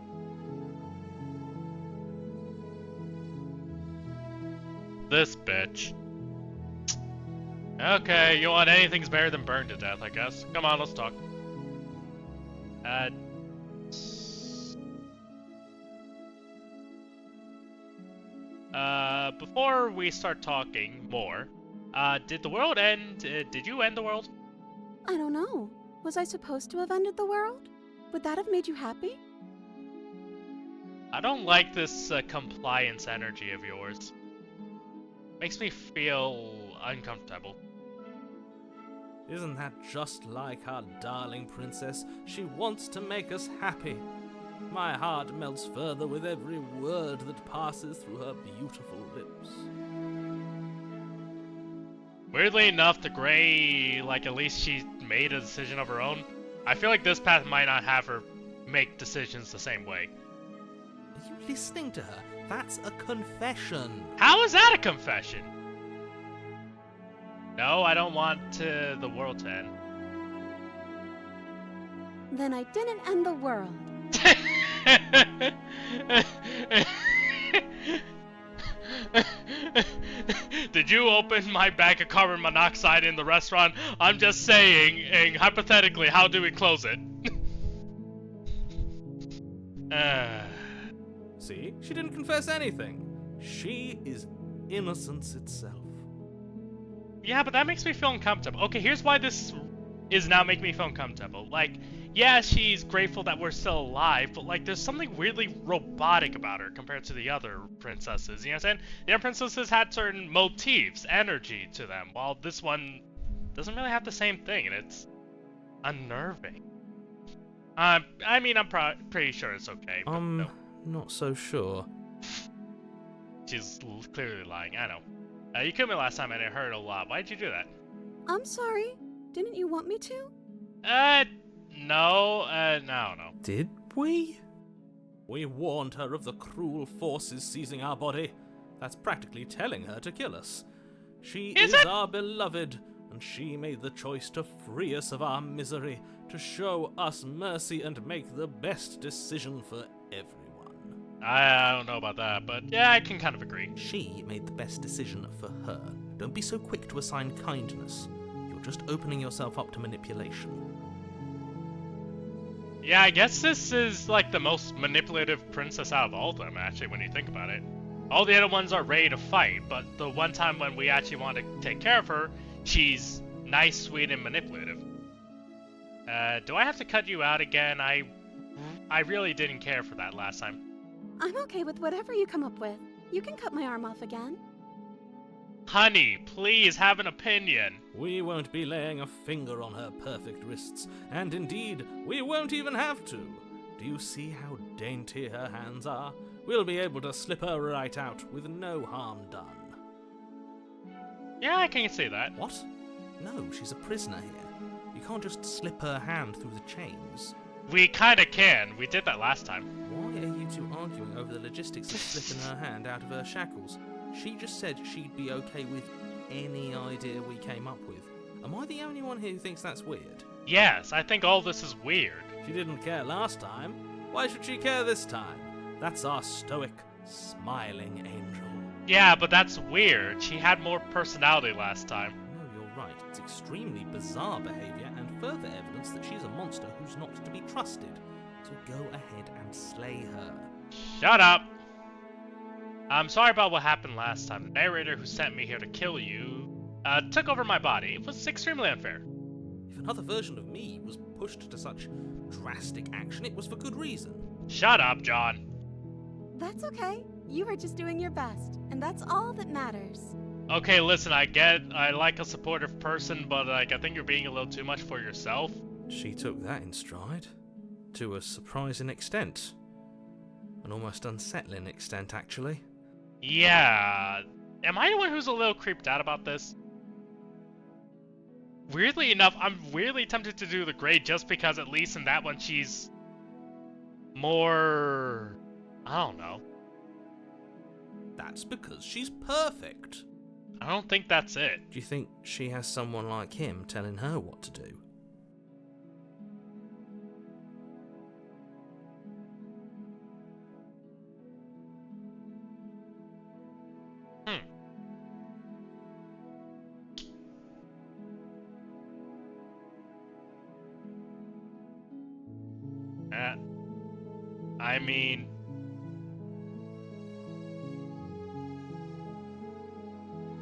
This bitch. Okay, you know what? Anything's better than burned to death, I guess. Come on, let's talk. Before we start talking more, did the world end? Did you end the world? I don't know. Was I supposed to have ended the world? Would that have made you happy? I don't like this compliance energy of yours. Makes me feel uncomfortable. Isn't that just like our darling princess? She wants to make us happy. My heart melts further with every word that passes through her beautiful lips. Weirdly enough, the Grey, like, at least she made a decision of her own. I feel like this path might not have her make decisions the same way. Are you listening to her? That's a confession. How is that a confession? No, I don't want the world to end. Then I didn't end the world. Did you open my bag of carbon monoxide in the restaurant? I'm just saying, and hypothetically, how do we close it? See? She didn't confess anything. She is innocence itself. Yeah, but that makes me feel uncomfortable. Okay, here's why this is now making me feel uncomfortable. Like, yeah, she's grateful that we're still alive, but like, there's something weirdly robotic about her compared to the other princesses. You know what I'm saying? The other princesses had certain motifs, energy to them, while this one doesn't really have the same thing, and it's unnerving. I mean, I'm pretty sure it's okay. But no. Not so sure. She's clearly lying. I know. You killed me last time and it hurt a lot. Why'd you do that? I'm sorry. Didn't you want me to? No. Did we? We warned her of the cruel forces seizing our body. That's practically telling her to kill us. She is our beloved, and she made the choice to free us of our misery, to show us mercy and make the best decision for everyone. I don't know about that, but yeah, I can kind of agree. She made the best decision for her. Don't be so quick to assign kindness. You're just opening yourself up to manipulation. Yeah, I guess this is like the most manipulative princess out of all of them, actually, when you think about it. All the other ones are ready to fight, but the one time when we actually want to take care of her, she's nice, sweet, and manipulative. Do I have to cut you out again? I really didn't care for that last time. I'm okay with whatever you come up with. You can cut my arm off again. Honey, please have an opinion. We won't be laying a finger on her perfect wrists, and indeed, we won't even have to. Do you see how dainty her hands are? We'll be able to slip her right out with no harm done. Yeah, I can see that. What? No, she's a prisoner here. You can't just slip her hand through the chains. We kinda can. We did that last time. Why are you two arguing over the logistics of slipping her hand out of her shackles? She just said she'd be okay with any idea we came up with. Am I the only one here who thinks that's weird? Yes, I think all this is weird. She didn't care last time. Why should she care this time? That's our stoic, smiling angel. Yeah, but that's weird. She had more personality last time. No, you're right. It's extremely bizarre behavior and further evidence that she's a monster who's not to be trusted. So go ahead and slay her. Shut up! I'm sorry about what happened last time. The narrator who sent me here to kill you took over my body. It was extremely unfair. If another version of me was pushed to such drastic action, it was for good reason. Shut up, John. That's okay. You were just doing your best, and that's all that matters. Okay, listen, I like a supportive person, but like, I think you're being a little too much for yourself. She took that in stride. To a surprising extent. An almost unsettling extent, actually. Yeah. Am I the one who's a little creeped out about this? Weirdly enough, I'm weirdly tempted to do the grade just because at least in that one she's more... I don't know. That's because she's perfect. I don't think that's it. Do you think she has someone like him telling her what to do?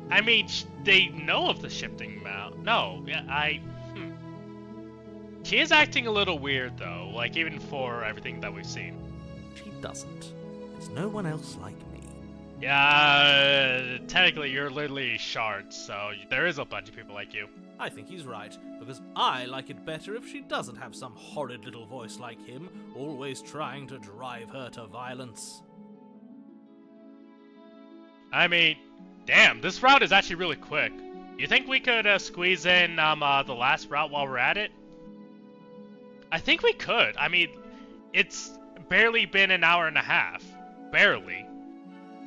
I mean, they know of the shifting mount. No, yeah, She is acting a little weird, though, like, even for everything that we've seen. She doesn't. There's no one else like me. Yeah, technically, you're literally shards, so there is a bunch of people like you. I think he's right, because I like it better if she doesn't have some horrid little voice like him, always trying to drive her to violence. I mean, damn, this route is actually really quick. You think we could squeeze in the last route while we're at it? I think we could. I mean, it's barely been an hour and a half. Barely.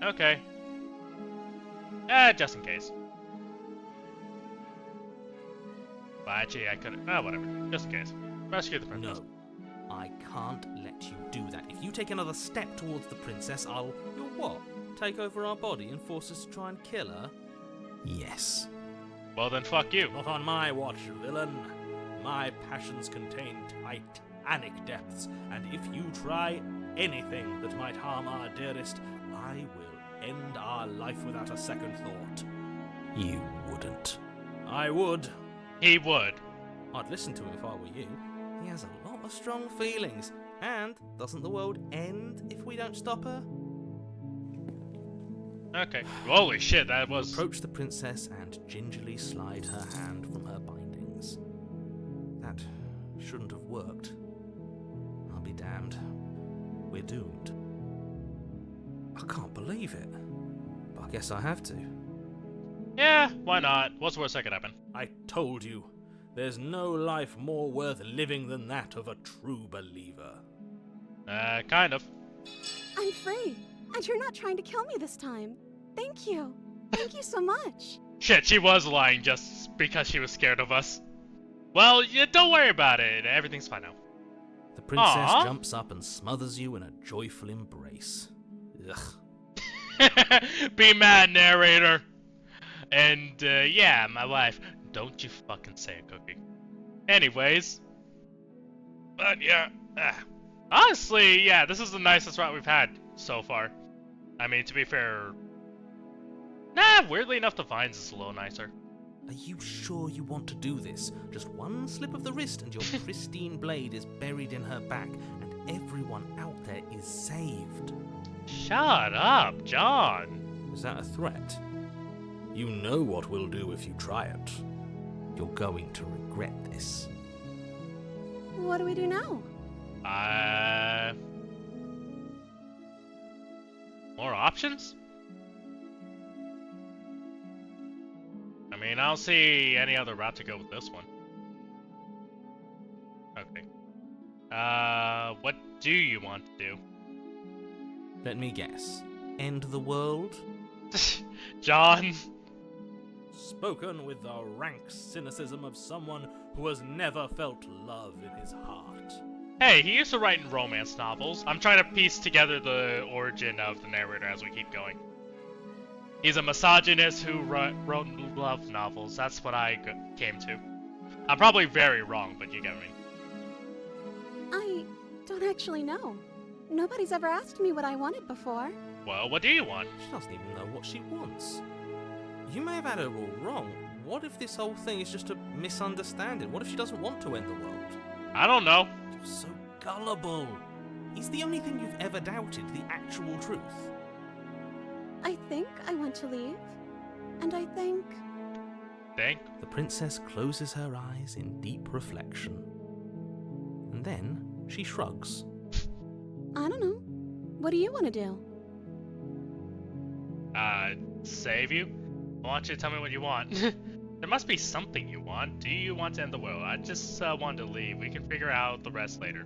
Okay. Just in case. Well, actually, I couldn't. Whatever. Just in case. Rescue the princess. No. I can't let you do that. If you take another step towards the princess, You'll what? Take over our body and force us to try and kill her? Yes. Well then, fuck you. Not on my watch, villain. My passions contain titanic depths, and if you try anything that might harm our dearest, I will end our life without a second thought. You wouldn't. I would. He would. I'd listen to him if I were you. He has a lot of strong feelings. And doesn't the world end if we don't stop her? Okay. Holy shit, that was... Approach the princess and gingerly slide her hand from her bindings. That shouldn't have worked. I'll be damned. We're doomed. I can't believe it. But I guess I have to. Yeah, why not? What's the worst that could happen? I told you. There's no life more worth living than that of a true believer. Kind of. I'm free, and you're not trying to kill me this time. Thank you. Thank you so much. Shit, she was lying just because she was scared of us. Well, yeah, don't worry about it. Everything's fine now. The princess Aww. jumps up and smothers you in a joyful embrace. Ugh. Be mad, narrator. And, yeah, my wife. Don't you fucking say it, Cookie. Anyways. But, yeah. Honestly, yeah, this is the nicest route we've had so far. I mean, to be fair... Nah, weirdly enough, the vines is a little nicer. Are you sure you want to do this? Just one slip of the wrist and your pristine blade is buried in her back, and everyone out there is saved. Shut up, John. Is that a threat? You know what we'll do if you try it. You're going to regret this. What do we do now? More options? I mean, I don't see any other route to go with this one. Okay. What do you want to do? Let me guess. End the world? John! Spoken with the rank cynicism of someone who has never felt love in his heart. Hey, he used to write in romance novels. I'm trying to piece together the origin of the narrator as we keep going. He's a misogynist who wrote love novels. That's what I came to. I'm probably very wrong, but you get me. I don't actually know. Nobody's ever asked me what I wanted before. Well, what do you want? She doesn't even know what she wants. You may have had her all wrong. What if this whole thing is just a misunderstanding? What if she doesn't want to end the world? I don't know. You're so gullible. He's the only thing you've ever doubted, the actual truth. I think I want to leave. And I think... Think? The princess closes her eyes in deep reflection. And then she shrugs. I don't know. What do you want to do? Save you? I want you to tell me what you want. There must be something you want. Do you want to end the world? I just want to leave. We can figure out the rest later.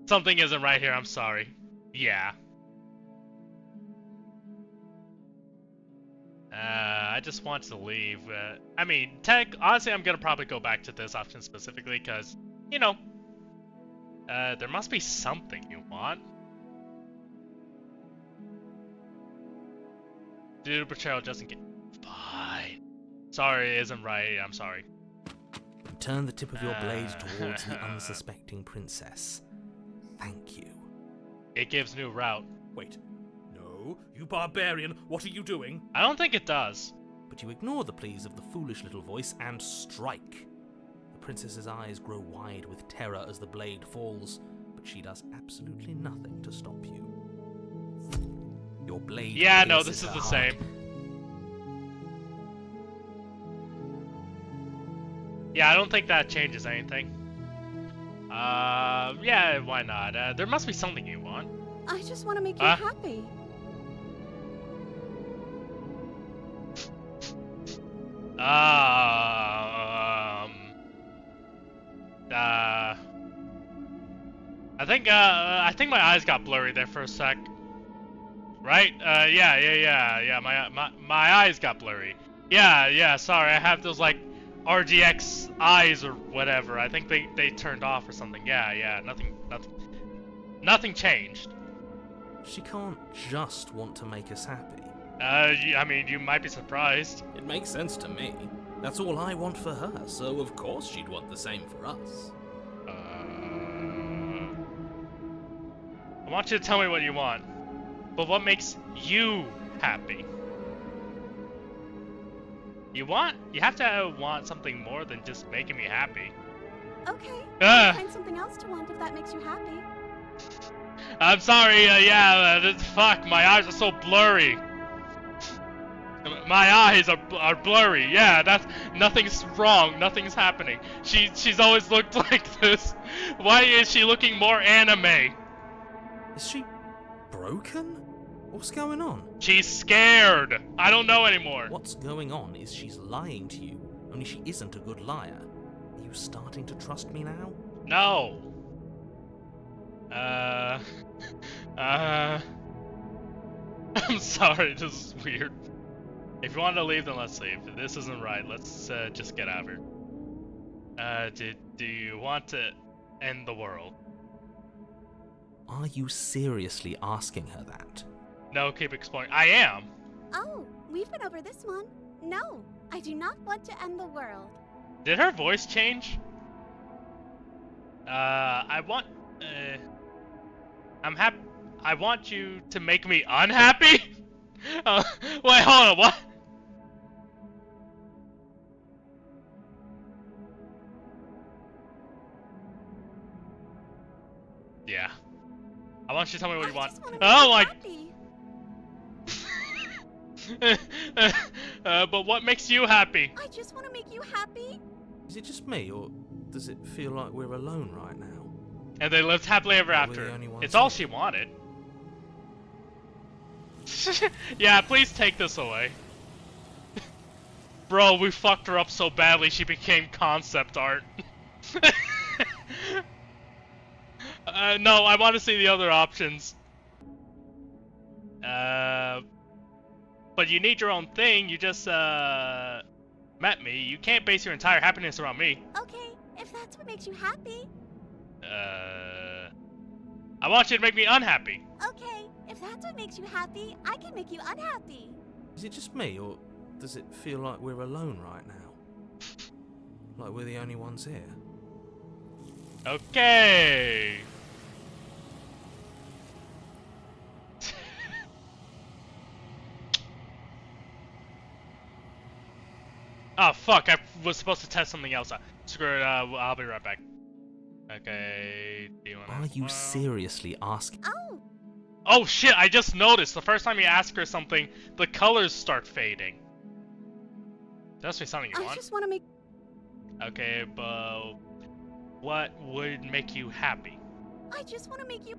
Something isn't right here, I'm sorry. Yeah. I just want to leave. I mean, honestly, I'm gonna probably go back to this option specifically because, you know, there must be something you want. Do betrayal just in case. Fine. Sorry, it isn't right. I'm sorry. You turn the tip of your blade towards the unsuspecting princess. Thank you. It gives new route. Wait. No, you barbarian, what are you doing? I don't think it does. But you ignore the pleas of the foolish little voice and strike. The princess's eyes grow wide with terror as the blade falls, but she does absolutely nothing to stop you. Your blade. Yeah, no, pierces this is her the heart. same. Yeah, I don't think that changes anything. Yeah, why not? There must be something you want. I just want to make you happy. I think my eyes got blurry there for a sec. Right? Yeah. My eyes got blurry. Yeah. Sorry, I have those like RGX eyes or whatever. I think they turned off or something. Yeah, nothing changed. She can't just want to make us happy. I mean, you might be surprised. It makes sense to me. That's all I want for her, so of course she'd want the same for us. I want you to tell me what you want, but what makes you happy? You have to want something more than just making me happy. Okay, Ah. find something else to want if that makes you happy. I'm sorry, fuck, my eyes are so blurry. My eyes are blurry, yeah, nothing's wrong, nothing's happening. She's always looked like this. Why is she looking more anime? Is she broken? What's going on? She's scared. I don't know anymore. What's going on is she's lying to you, only she isn't a good liar. Are you starting to trust me now? No. I'm sorry, this is weird. If you want to leave, then let's leave. If this isn't right, let's just get out of here. Do you want to end the world? Are you seriously asking her that? No, keep exploring. I am. Oh, we've been over this one. No, I do not want to end the world. Did her voice change? I'm happy. I want you to make me unhappy? Wait, hold on, what? Yeah. I want you to tell me what you want. Oh, like. But what makes you happy? I just want to make you happy. Is it just me, or does it feel like we're alone right now? And they lived happily ever after. It's all she wanted. Yeah, please take this away. Bro, we fucked her up so badly she became concept art. No, I want to see the other options. But you need your own thing. You just, met me. You can't base your entire happiness around me. Okay, if that's what makes you happy. I want you to make me unhappy. Okay, if that's what makes you happy, I can make you unhappy. Is it just me, or does it feel like we're alone right now? Like we're the only ones here? Okay. Oh fuck, I was supposed to test something else. Screw it, I'll be right back. Okay, do you wanna... Are you seriously asking? Oh, Oh shit, I just noticed, the first time you ask her something, the colors start fading. That's me something you I want? just want to make. Okay, but what would make you happy? I just want to make you.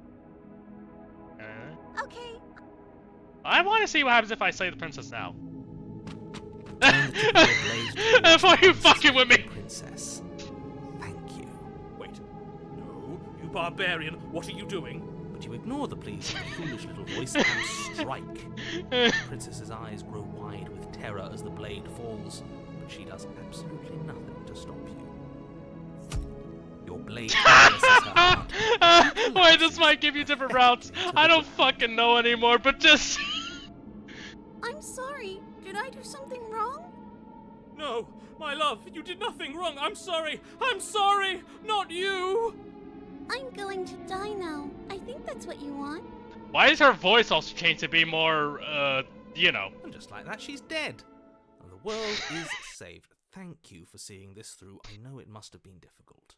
Okay. I want to see what happens if I slay the princess now. Turn the tip of your blade towards Why are you the fucking with me? Princess. Thank you. Wait. No, you barbarian, what are you doing? But you ignore the pleas of the foolish little voice and strike. The princess's eyes grow wide with terror as the blade falls, but she does absolutely nothing to stop you. Your blade pierces her heart. Wait, this might give you different routes. I don't fucking know anymore, but just... I'm sorry. Did I do something wrong? No, my love, you did nothing wrong. I'm sorry. I'm sorry. Not you. I'm going to die now. I think that's what you want. Why is her voice also changed to be more, you know? And just like that, she's dead. And the world is saved. Thank you for seeing this through. I know it must have been difficult.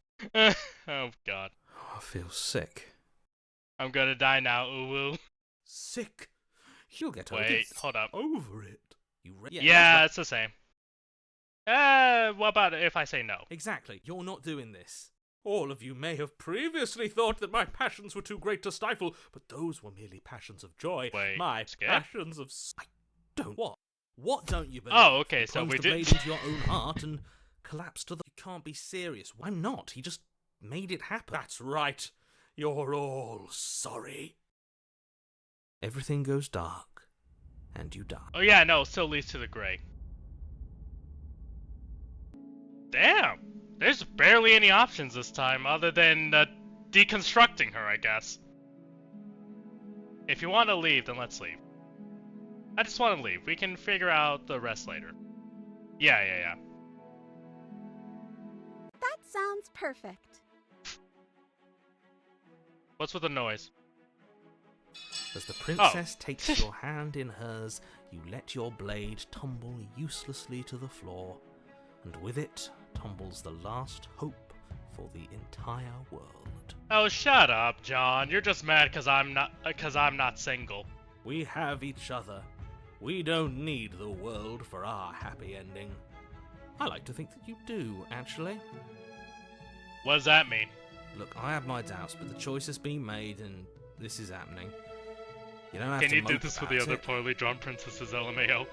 Oh god. I feel sick. I'm gonna die now, uwu. Sick? You'll get over Wait, it. hold up. Over it. You Yeah, it's the same. What about if I say no? Exactly. You're not doing this. All of you may have previously thought that my passions were too great to stifle, but those were merely passions of joy. Wait, my skip? passions of... I don't. What? What don't you believe? Oh, okay, You so plunged we the did- blade into your own heart and collapsed to the... You can't be serious. Why not? He just made it happen. That's right. You're all sorry. Everything goes dark, and you die. Oh yeah, no, it still leads to the gray. Damn. There's barely any options this time other than deconstructing her, I guess. If you want to leave, then let's leave. I just want to leave. We can figure out the rest later. Yeah. That sounds perfect. What's with the noise? As the princess takes your hand in hers, you let your blade tumble uselessly to the floor, and with it tumbles the last hope for the entire world. Oh, shut up, John. You're just mad because I'm not single. We have each other. We don't need the world for our happy ending. I like to think that you do, actually. What does that mean? Look, I have my doubts, but the choice has been made, and this is happening. You don't have Can to you do mope this for about the other it. poorly drawn princesses, LMAO?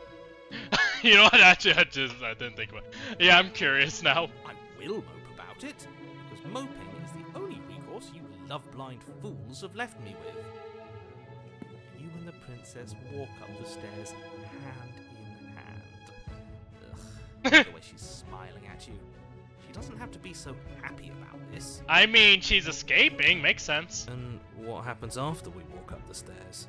You know what? Actually, I didn't think about it. Yeah, I'm curious now. I will mope about it, because moping is the only recourse you love-blind fools have left me with. You and the princess walk up the stairs, hand in hand. Ugh, the way she's smiling at you. She doesn't have to be so happy about this. I mean, she's escaping. Makes sense. And what happens after we walk up the stairs?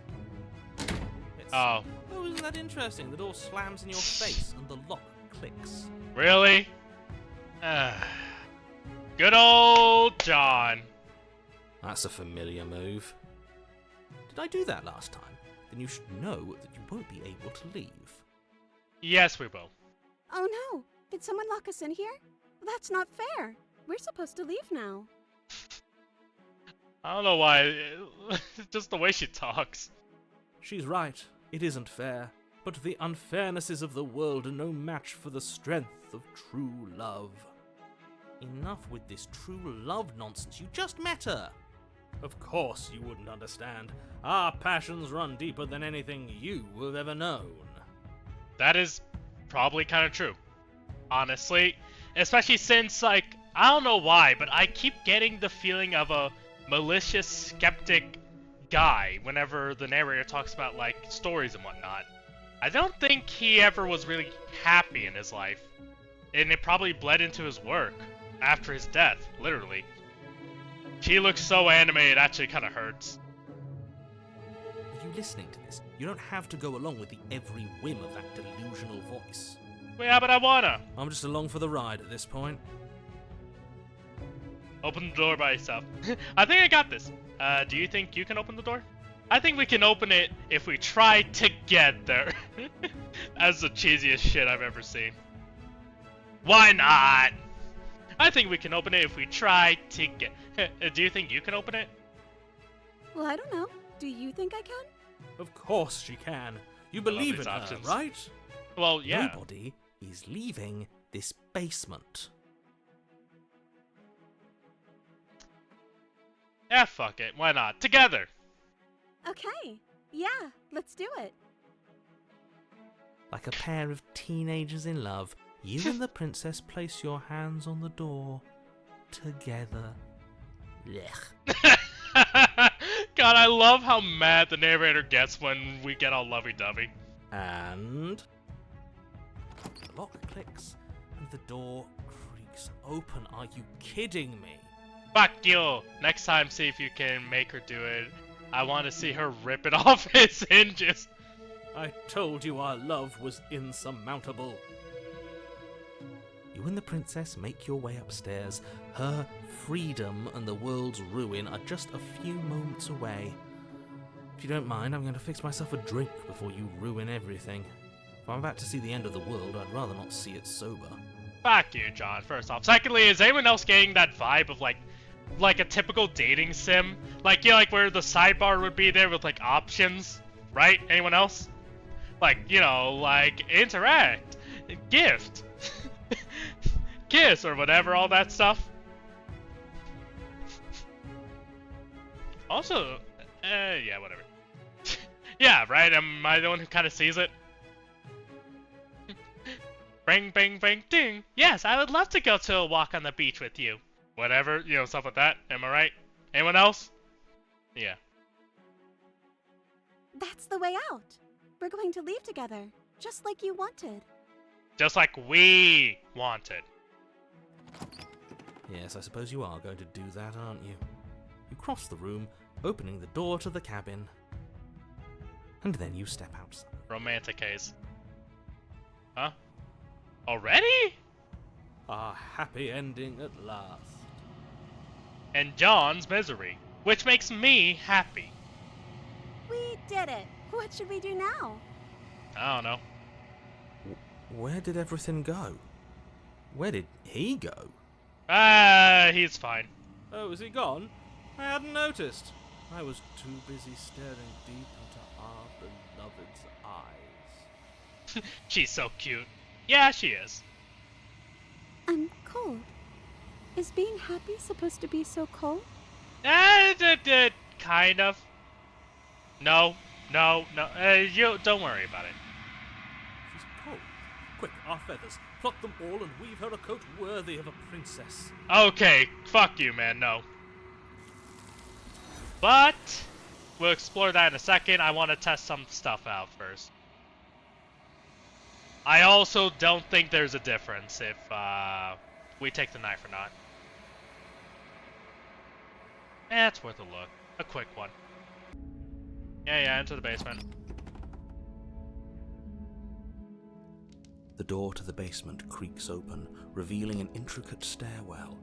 It's, Oh. Oh, isn't that interesting? The door slams in your face and the lock clicks. Really? Good old John. That's a familiar move. Did I do that last time? Then you should know that you won't be able to leave. Yes, we will. Oh no! Did someone lock us in here? That's not fair. We're supposed to leave now. I don't know why. Just the way she talks. She's right. It isn't fair. But the unfairnesses of the world are no match for the strength of true love. Enough with this true love nonsense. You just met her. Of course you wouldn't understand. Our passions run deeper than anything you have ever known. That is probably kind of true. Honestly. Especially since, like, I don't know why, but I keep getting the feeling of a malicious, skeptic guy whenever the narrator talks about, like, stories and whatnot. I don't think he ever was really happy in his life. And it probably bled into his work after his death, literally. She looks so animated, it actually kind of hurts. Are you listening to this? You don't have to go along with the every whim of that delusional voice. Yeah, but I wanna. I'm just along for the ride at this point. Open the door by yourself. I think I got this. Do you think you can open the door? I think we can open it if we try together. That's the cheesiest shit I've ever seen. Why not? I think we can open it if we try together. Do you think you can open it? Well, I don't know. Do you think I can? Of course she can. You believe these in options. her, right? Well, yeah. Nobody is leaving this basement. Yeah, fuck it. Why not? Together. Okay. Yeah, let's do it. Like a pair of teenagers in love, you and the princess place your hands on the door together. Blech. God, I love how mad the narrator gets when we get all lovey-dovey. And the lock clicks and the door creaks open. Are you kidding me? Fuck you! Next time, see if you can make her do it. I want to see her rip it off his hinges. I told you our love was insurmountable. You and the princess make your way upstairs. Her freedom and the world's ruin are just a few moments away. If you don't mind, I'm going to fix myself a drink before you ruin everything. If I'm about to see the end of the world, I'd rather not see it sober. Fuck you, John, first off. Secondly, is anyone else getting that vibe of, like a typical dating sim? Like, you know, like where the sidebar would be there with, like, options, right? Anyone else? Like, you know, like, interact, gift, kiss, or whatever, all that stuff. Also, yeah, whatever. Yeah, right? Am I the one who kind of sees it? Bang, bang, bang, ding. Yes, I would love to go to a walk on the beach with you. Whatever, you know, stuff like that. Am I right? Anyone else? Yeah. That's the way out. We're going to leave together, just like you wanted. Just like we wanted. Yes, I suppose you are going to do that, aren't you? You cross the room, opening the door to the cabin, and then you step outside. Romantic case. Huh? Already? A happy ending at last. And John's misery, which makes me happy. We did it. What should we do now? I don't know. Where did everything go? Where did he go? He's fine. Oh, is he gone? I hadn't noticed. I was too busy staring deep into our beloved's eyes. She's so cute. Yeah, she is. I'm cold. Is being happy supposed to be so cold? Kind of. No. You don't worry about it. She's cold. Quick, our feathers. Pluck them all and weave her a coat worthy of a princess. Okay, fuck you, man, no. But we'll explore that in a second. I want to test some stuff out first. I also don't think there's a difference if we take the knife or not. It's worth a look. A quick one. Yeah, into the basement. The door to the basement creaks open, revealing an intricate stairwell.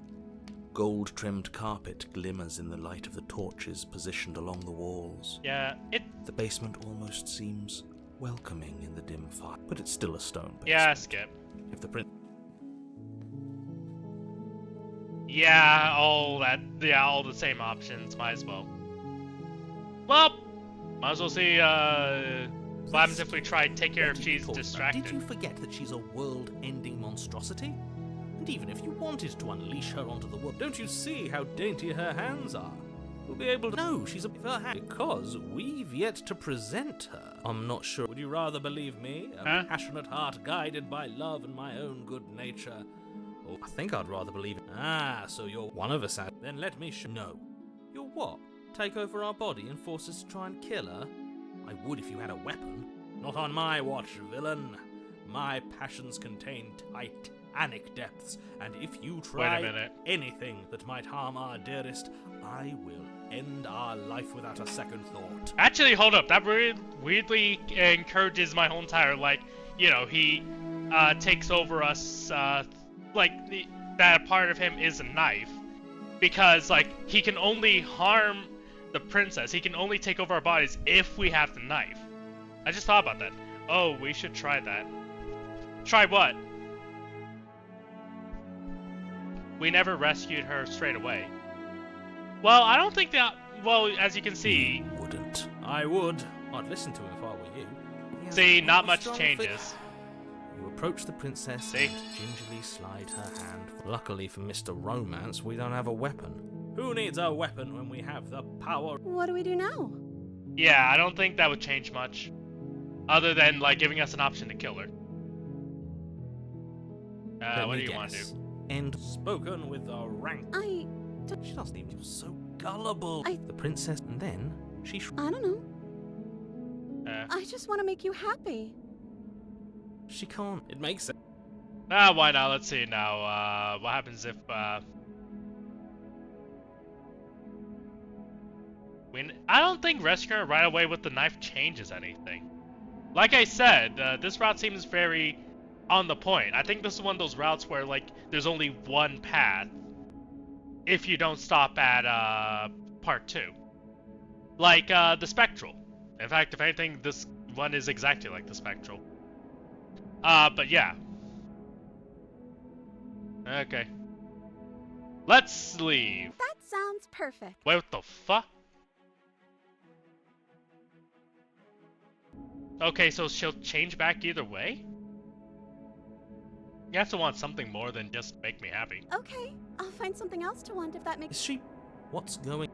Gold-trimmed carpet glimmers in the light of the torches positioned along the walls. Yeah, The basement almost seems welcoming in the dim fire, but it's still a stone basement. Yeah, skip. If the prince... Yeah, all the same options. Might as well. Well, might as well see, what happens if we try to take care if she's distracted. Did you forget that she's a world-ending monstrosity? And even if you wanted to unleash her onto the world, don't you see how dainty her hands are? We'll be able to know she's a her hand because we've yet to present her. I'm not sure. Would you rather believe me, a passionate heart guided by love and my own good nature? Or I think I'd rather believe it. So you're one of us. Then let me No. You're what? Take over our body and force us to try and kill her? I would if you had a weapon. Not on my watch, villain. My passions contain titanic depths, and if you try anything that might harm our dearest, I will end our life without a second thought. Actually, hold up. That weirdly encourages my whole entire, he takes over us, that part of him is a knife. Because, he can only harm the princess. He can only take over our bodies if we have the knife. I just thought about that. Oh, we should try that. Try what? We never rescued her straight away. Well, I don't think that... Well, as you can see... You wouldn't. I would. I'd listen to him if I were you. See, not much changes. You approach the princess and gingerly slide her hand. Luckily for Mr. Romance, we don't have a weapon. Who needs a weapon when we have the power? What do we do now? Yeah, I don't think that would change much. Other than, giving us an option to kill her. What do you want to do? And spoken with a rank. She doesn't even feel so gullible. The princess, and then she... I don't know. I just want to make you happy. She can't. It makes sense. Why not? Let's see now. What happens if, I don't think rescuing her right away with the knife changes anything. Like I said, this route seems very on the point. I think this is one of those routes where, there's only one path if you don't stop at, part 2. Like, the Spectral. In fact, if anything, this one is exactly like the Spectral. But yeah. Okay. Let's leave. That sounds perfect. Wait, what the fuck? Okay, so she'll change back either way? You have to want something more than just make me happy. Okay, I'll find something else to want if that makes... Is she... What's going...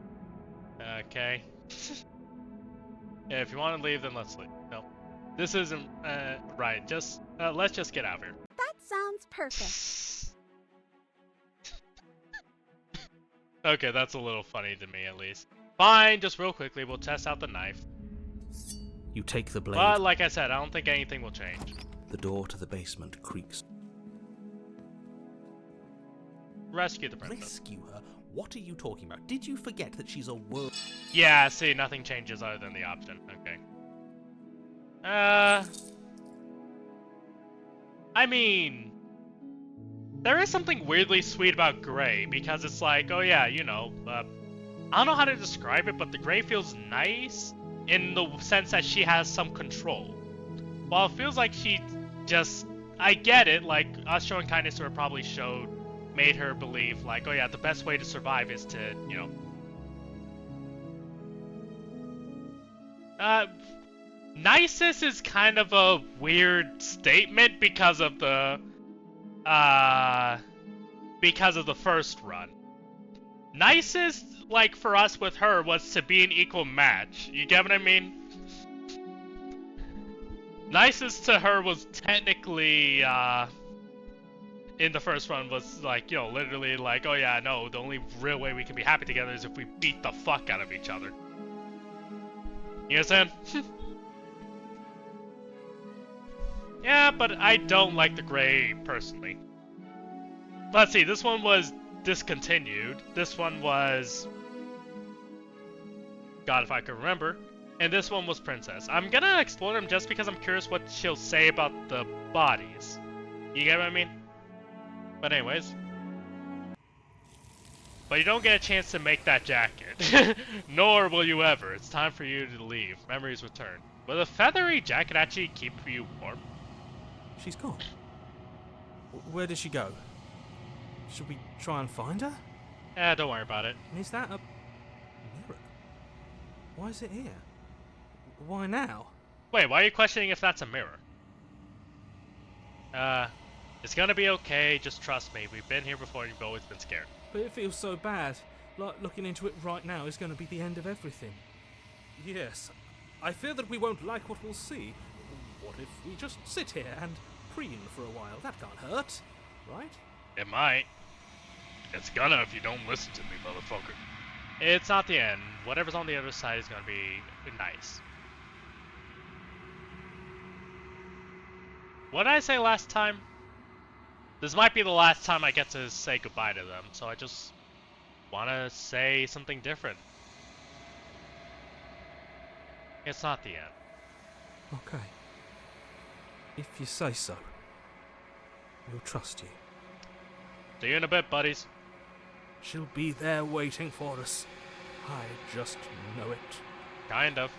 Okay. Yeah, if you want to leave, then let's leave. No. This isn't, right. Just, let's just get out of here. That sounds perfect. Okay, that's a little funny to me, at least. Fine, just real quickly, we'll test out the knife. You take the blade. But, like I said, I don't think anything will change. The door to the basement creaks. Rescue the princess. Rescue her? What are you talking about? Did you forget that she's a world? Yeah, see, nothing changes other than the option. Okay. I mean, there is something weirdly sweet about Gray, because it's like, oh yeah, you know, I don't know how to describe it, but the Gray feels nice in the sense that she has some control. While it feels like she just, I get it, like, us showing kindness to her probably made her believe, like, oh yeah, the best way to survive is to, you know, nicest is kind of a weird statement because of the first run. Nicest, like, for us with her was to be an equal match. You get what I mean? Nicest to her was technically, in the first run was like, you know, literally like, oh yeah, no, the only real way we can be happy together is if we beat the fuck out of each other. You understand? Yeah, but I don't like the Gray personally. Let's see, this one was discontinued. This one was... God, if I could remember. And this one was Princess. I'm gonna explore them just because I'm curious what she'll say about the bodies. You get what I mean? But anyways. But you don't get a chance to make that jacket. Nor will you ever. It's time for you to leave. Memories return. Will a feathery jacket actually keep you warm? She's gone. Where did she go? Should we try and find her? Don't worry about it. And is that a mirror? Why is it here? Why now? Wait, why are you questioning if that's a mirror? It's gonna be okay, just trust me. We've been here before and you've always been scared. But it feels so bad. Like looking into it right now is going to be the end of everything. Yes, I fear that we won't like what we'll see. What if we just sit here and preen for a while? That can't hurt, right? It might. It's gonna if you don't listen to me, motherfucker. It's not the end. Whatever's on the other side is gonna be nice. What did I say last time? This might be the last time I get to say goodbye to them, so I just want to say something different. It's not the end. Okay. If you say so, we'll trust you. See you in a bit, buddies. She'll be there waiting for us. I just know it. Kind of.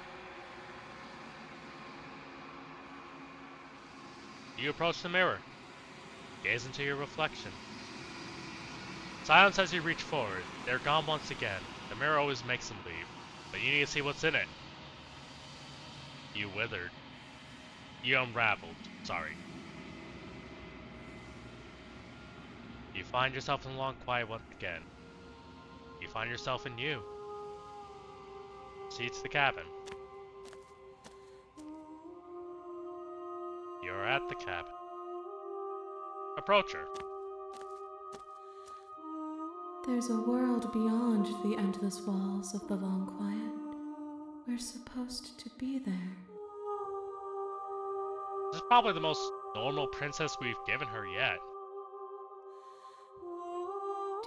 You approach the mirror. Gaze into your reflection. Silence as you reach forward. They're gone once again. The mirror always makes them leave. But you need to see what's in it. You withered. You unraveled. Sorry. You find yourself in the long quiet once again. You find yourself in you. Seats the cabin. You're at the cabin. Approach her. There's a world beyond the endless walls of the long quiet. We're supposed to be there. This is probably the most normal princess we've given her yet.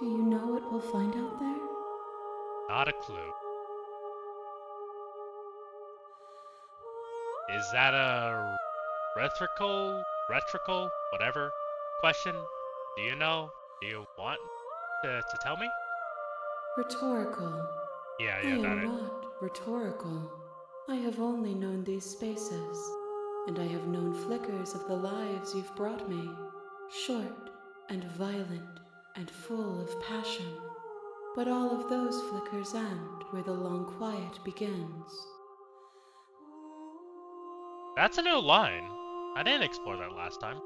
Do you know what we'll find out there? Not a clue. Is that a rhetorical, whatever question? Do you know? Do you want to tell me? Rhetorical. Yeah, I that am it. not rhetorical. I have only known these spaces, and I have known flickers of the lives you've brought me, short and violent and full of passion. But all of those flickers end where the long quiet begins. That's a new line. I didn't explore that last time.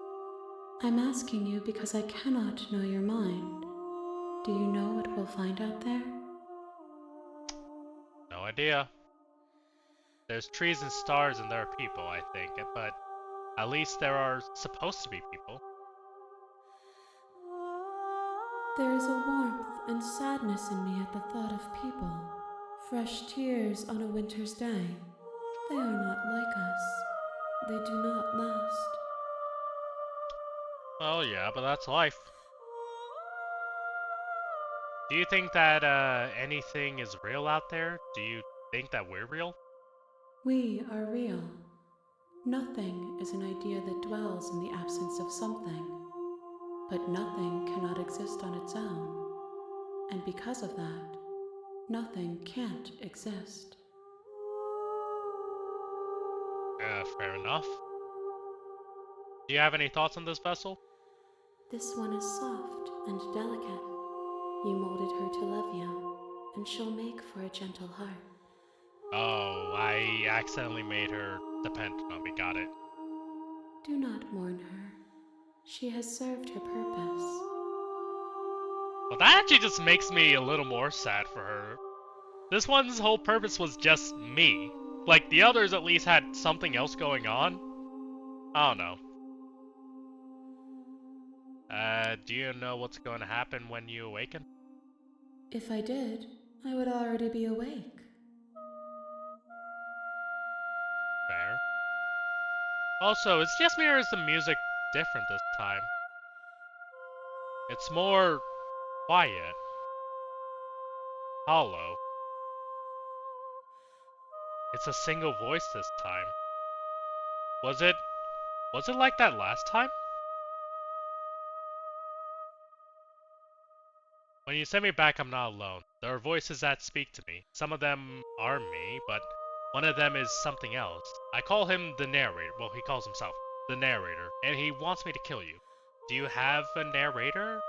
I'm asking you because I cannot know your mind. Do you know what we'll find out there? No idea. There's trees and stars and there are people, I think, but at least there are supposed to be people. There is a warmth and sadness in me at the thought of people. Fresh tears on a winter's day. They are not like us. They do not last. Oh yeah, but that's life. Do you think that anything is real out there? Do you think that we're real? We are real. Nothing is an idea that dwells in the absence of something, but nothing cannot exist on its own, and because of that, nothing can't exist. Fair enough. Do you have any thoughts on this vessel? This one is soft and delicate. You molded her to love you, and she'll make for a gentle heart. Oh, I accidentally made her dependent on me. Got it. Do not mourn her. She has served her purpose. Well, that actually just makes me a little more sad for her. This one's whole purpose was just me. Like, the others at least had something else going on. I don't know. Do you know what's going to happen when you awaken? If I did, I would already be awake. Fair. Also, it's just me or is the music different this time? It's more quiet. Hollow. It's a single voice this time. Was it like that last time? When you send me back, I'm not alone. There are voices that speak to me. Some of them are me, but one of them is something else. I call him the narrator. Well, he calls himself the narrator, and he wants me to kill you. Do you have a narrator?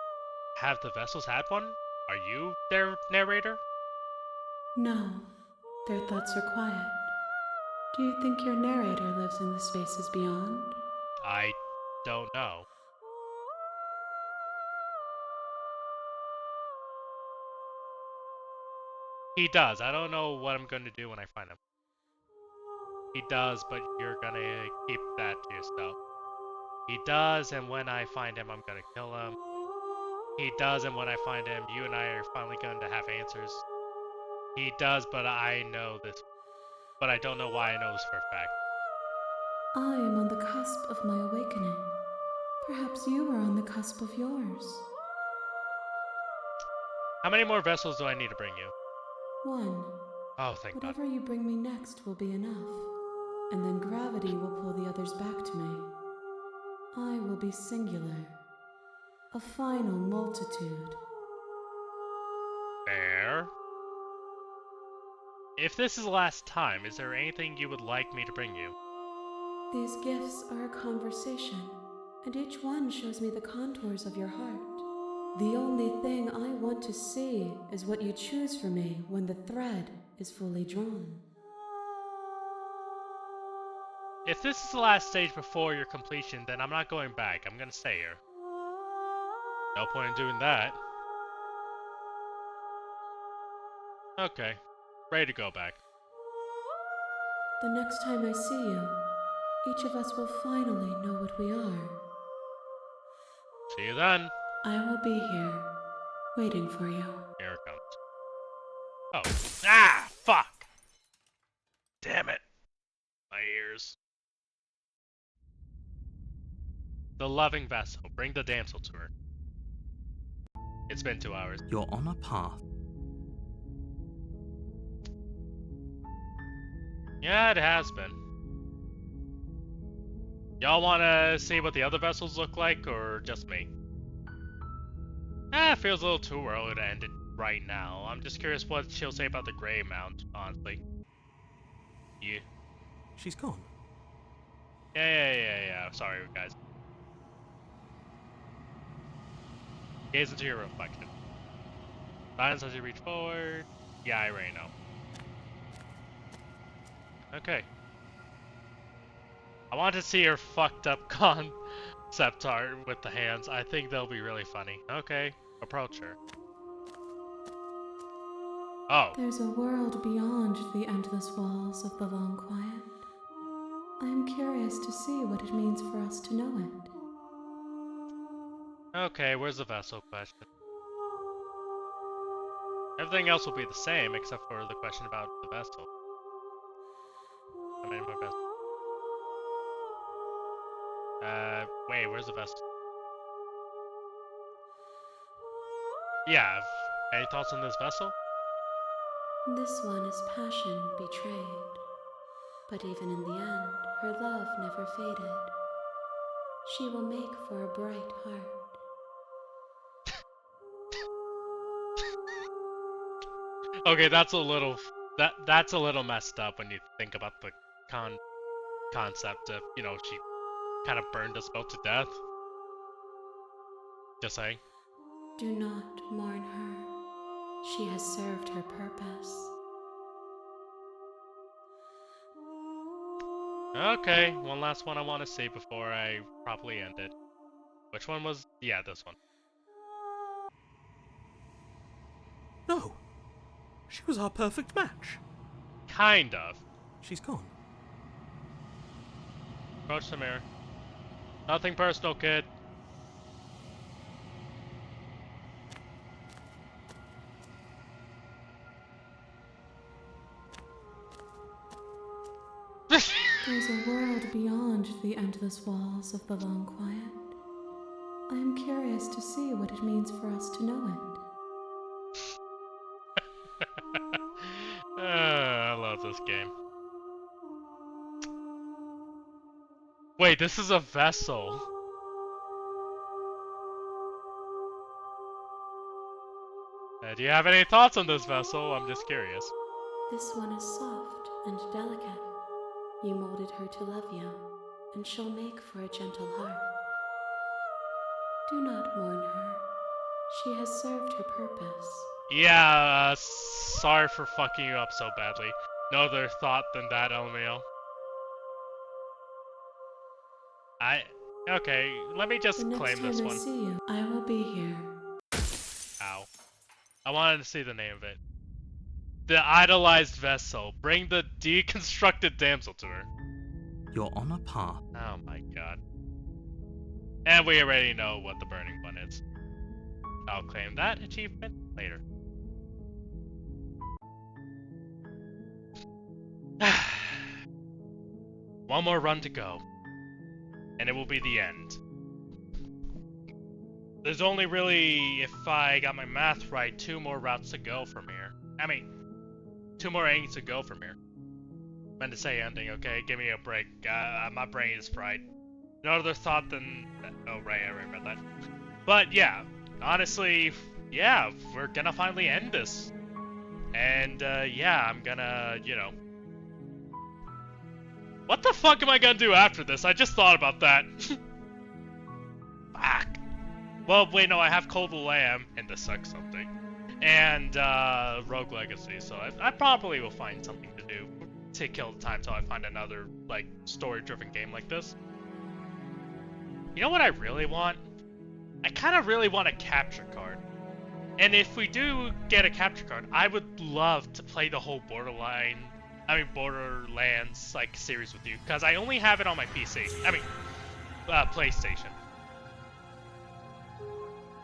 Have the vessels had one? Are you their narrator? No, their thoughts are quiet. Do you think your narrator lives in the spaces beyond? I don't know. He does. I don't know what I'm going to do when I find him. He does, but you're gonna keep that to yourself. He does, and when I find him, I'm gonna kill him. He does, and when I find him, you and I are finally going to have answers. He does, but I know this. But I don't know why I know this for a fact. I am on the cusp of my awakening. Perhaps you are on the cusp of yours. How many more vessels do I need to bring you? One. Oh, thank God. Whatever you bring me next will be enough, and then gravity will pull the others back to me. I will be singular, a final multitude. Fair. If this is the last time, is there anything you would like me to bring you? These gifts are a conversation, and each one shows me the contours of your heart. The only thing I want to see is what you choose for me when the thread is fully drawn. If this is the last stage before your completion, then I'm not going back. I'm gonna stay here. No point in doing that. Okay. Ready to go back. The next time I see you, each of us will finally know what we are. See you then. I will be here, waiting for you. Here it comes. Oh. Ah! Fuck! Damn it. My ears. The loving vessel. Bring the damsel to her. It's been 2 hours. You're on a path. Yeah, it has been. Y'all wanna see what the other vessels look like, or just me? It feels a little too early to end it right now. I'm just curious what she'll say about the Grey Mount, honestly. Yeah. She's gone. Yeah. Sorry, guys. Gaze into your reflection. Silence as you reach forward. Yeah, I already know. Okay. I want to see her fucked up concept art with the hands. I think they'll be really funny. Okay, approach her. Oh. There's a world beyond the endless walls of the long quiet. I am curious to see what it means for us to know it. Okay, where's the vessel question? Everything else will be the same except for the question about the vessel. How many more vessels? Wait, where's the vessel? Yeah, Any thoughts on this vessel? This one is passion betrayed. But even in the end, her love never faded. She will make for a bright heart. Okay, that's a little that's a little messed up when you think about the concept of, you know, she kind of burned us both to death. Just saying. Do not mourn her. She has served her purpose. Okay, one last one I want to see before I properly end it. Which one was? Yeah, this one. No! She was our perfect match. Kind of. She's gone. Approach the mirror. Nothing personal, kid. There's a world beyond the endless walls of the long quiet. I am curious to see what it means for us to know it. I love this game. Wait, this is a vessel. Do you have any thoughts on this vessel? I'm just curious. This one is soft and delicate. You molded her to love you, and she'll make for a gentle heart. Do not mourn her. She has served her purpose. Yeah, sorry for fucking you up so badly. No other thought than that, LMAO. Okay, let me just claim this one. The next time I see you, I will be here. Ow. I wanted to see the name of it. The idolized vessel. Bring the deconstructed damsel to her. You're on a path. Oh my god. And we already know what the burning one is. I'll claim that achievement later. One more run to go. And it will be the end. There's only really, if I got my math right, 2 more routes to go from here. I mean, 2 more endings to go from here. Meant to say ending, okay? Give me a break. My brain is fried. No other thought than... Oh, right, I remember that. But yeah, honestly, yeah, we're gonna finally end this. And, yeah, I'm gonna, you know... What the fuck am I gonna do after this? I just thought about that. Fuck. Well, wait, no, I have Cold Lamb, and this sucks something. And, Rogue Legacy, so I probably will find something to do to kill the time till I find another, like, story-driven game like this. You know what I really want? I kind of really want a capture card. And if we do get a capture card, I would love to play the whole Borderlands, like, series with you. Because I only have it on my PC. I mean, PlayStation.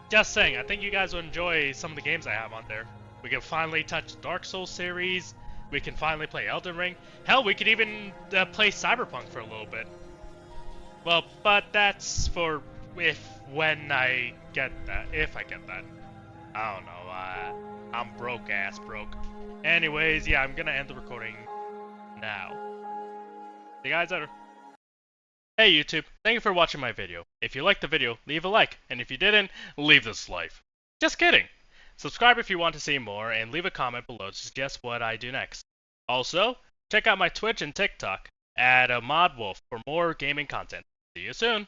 Just saying, I think you guys will enjoy some of the games I have on there. We can finally touch the Dark Souls series. We can finally play Elden Ring. Hell, we could even play Cyberpunk for a little bit. Well, but that's for when I get that. If I get that. I don't know. I'm broke. Anyways, yeah, I'm gonna end the recording now. See you guys later. Hey YouTube, thank you for watching my video. If you liked the video, leave a like, and if you didn't, leave this life. Just kidding! Subscribe if you want to see more, and leave a comment below to suggest what I do next. Also, check out my Twitch and TikTok at ModWolf for more gaming content. See you soon!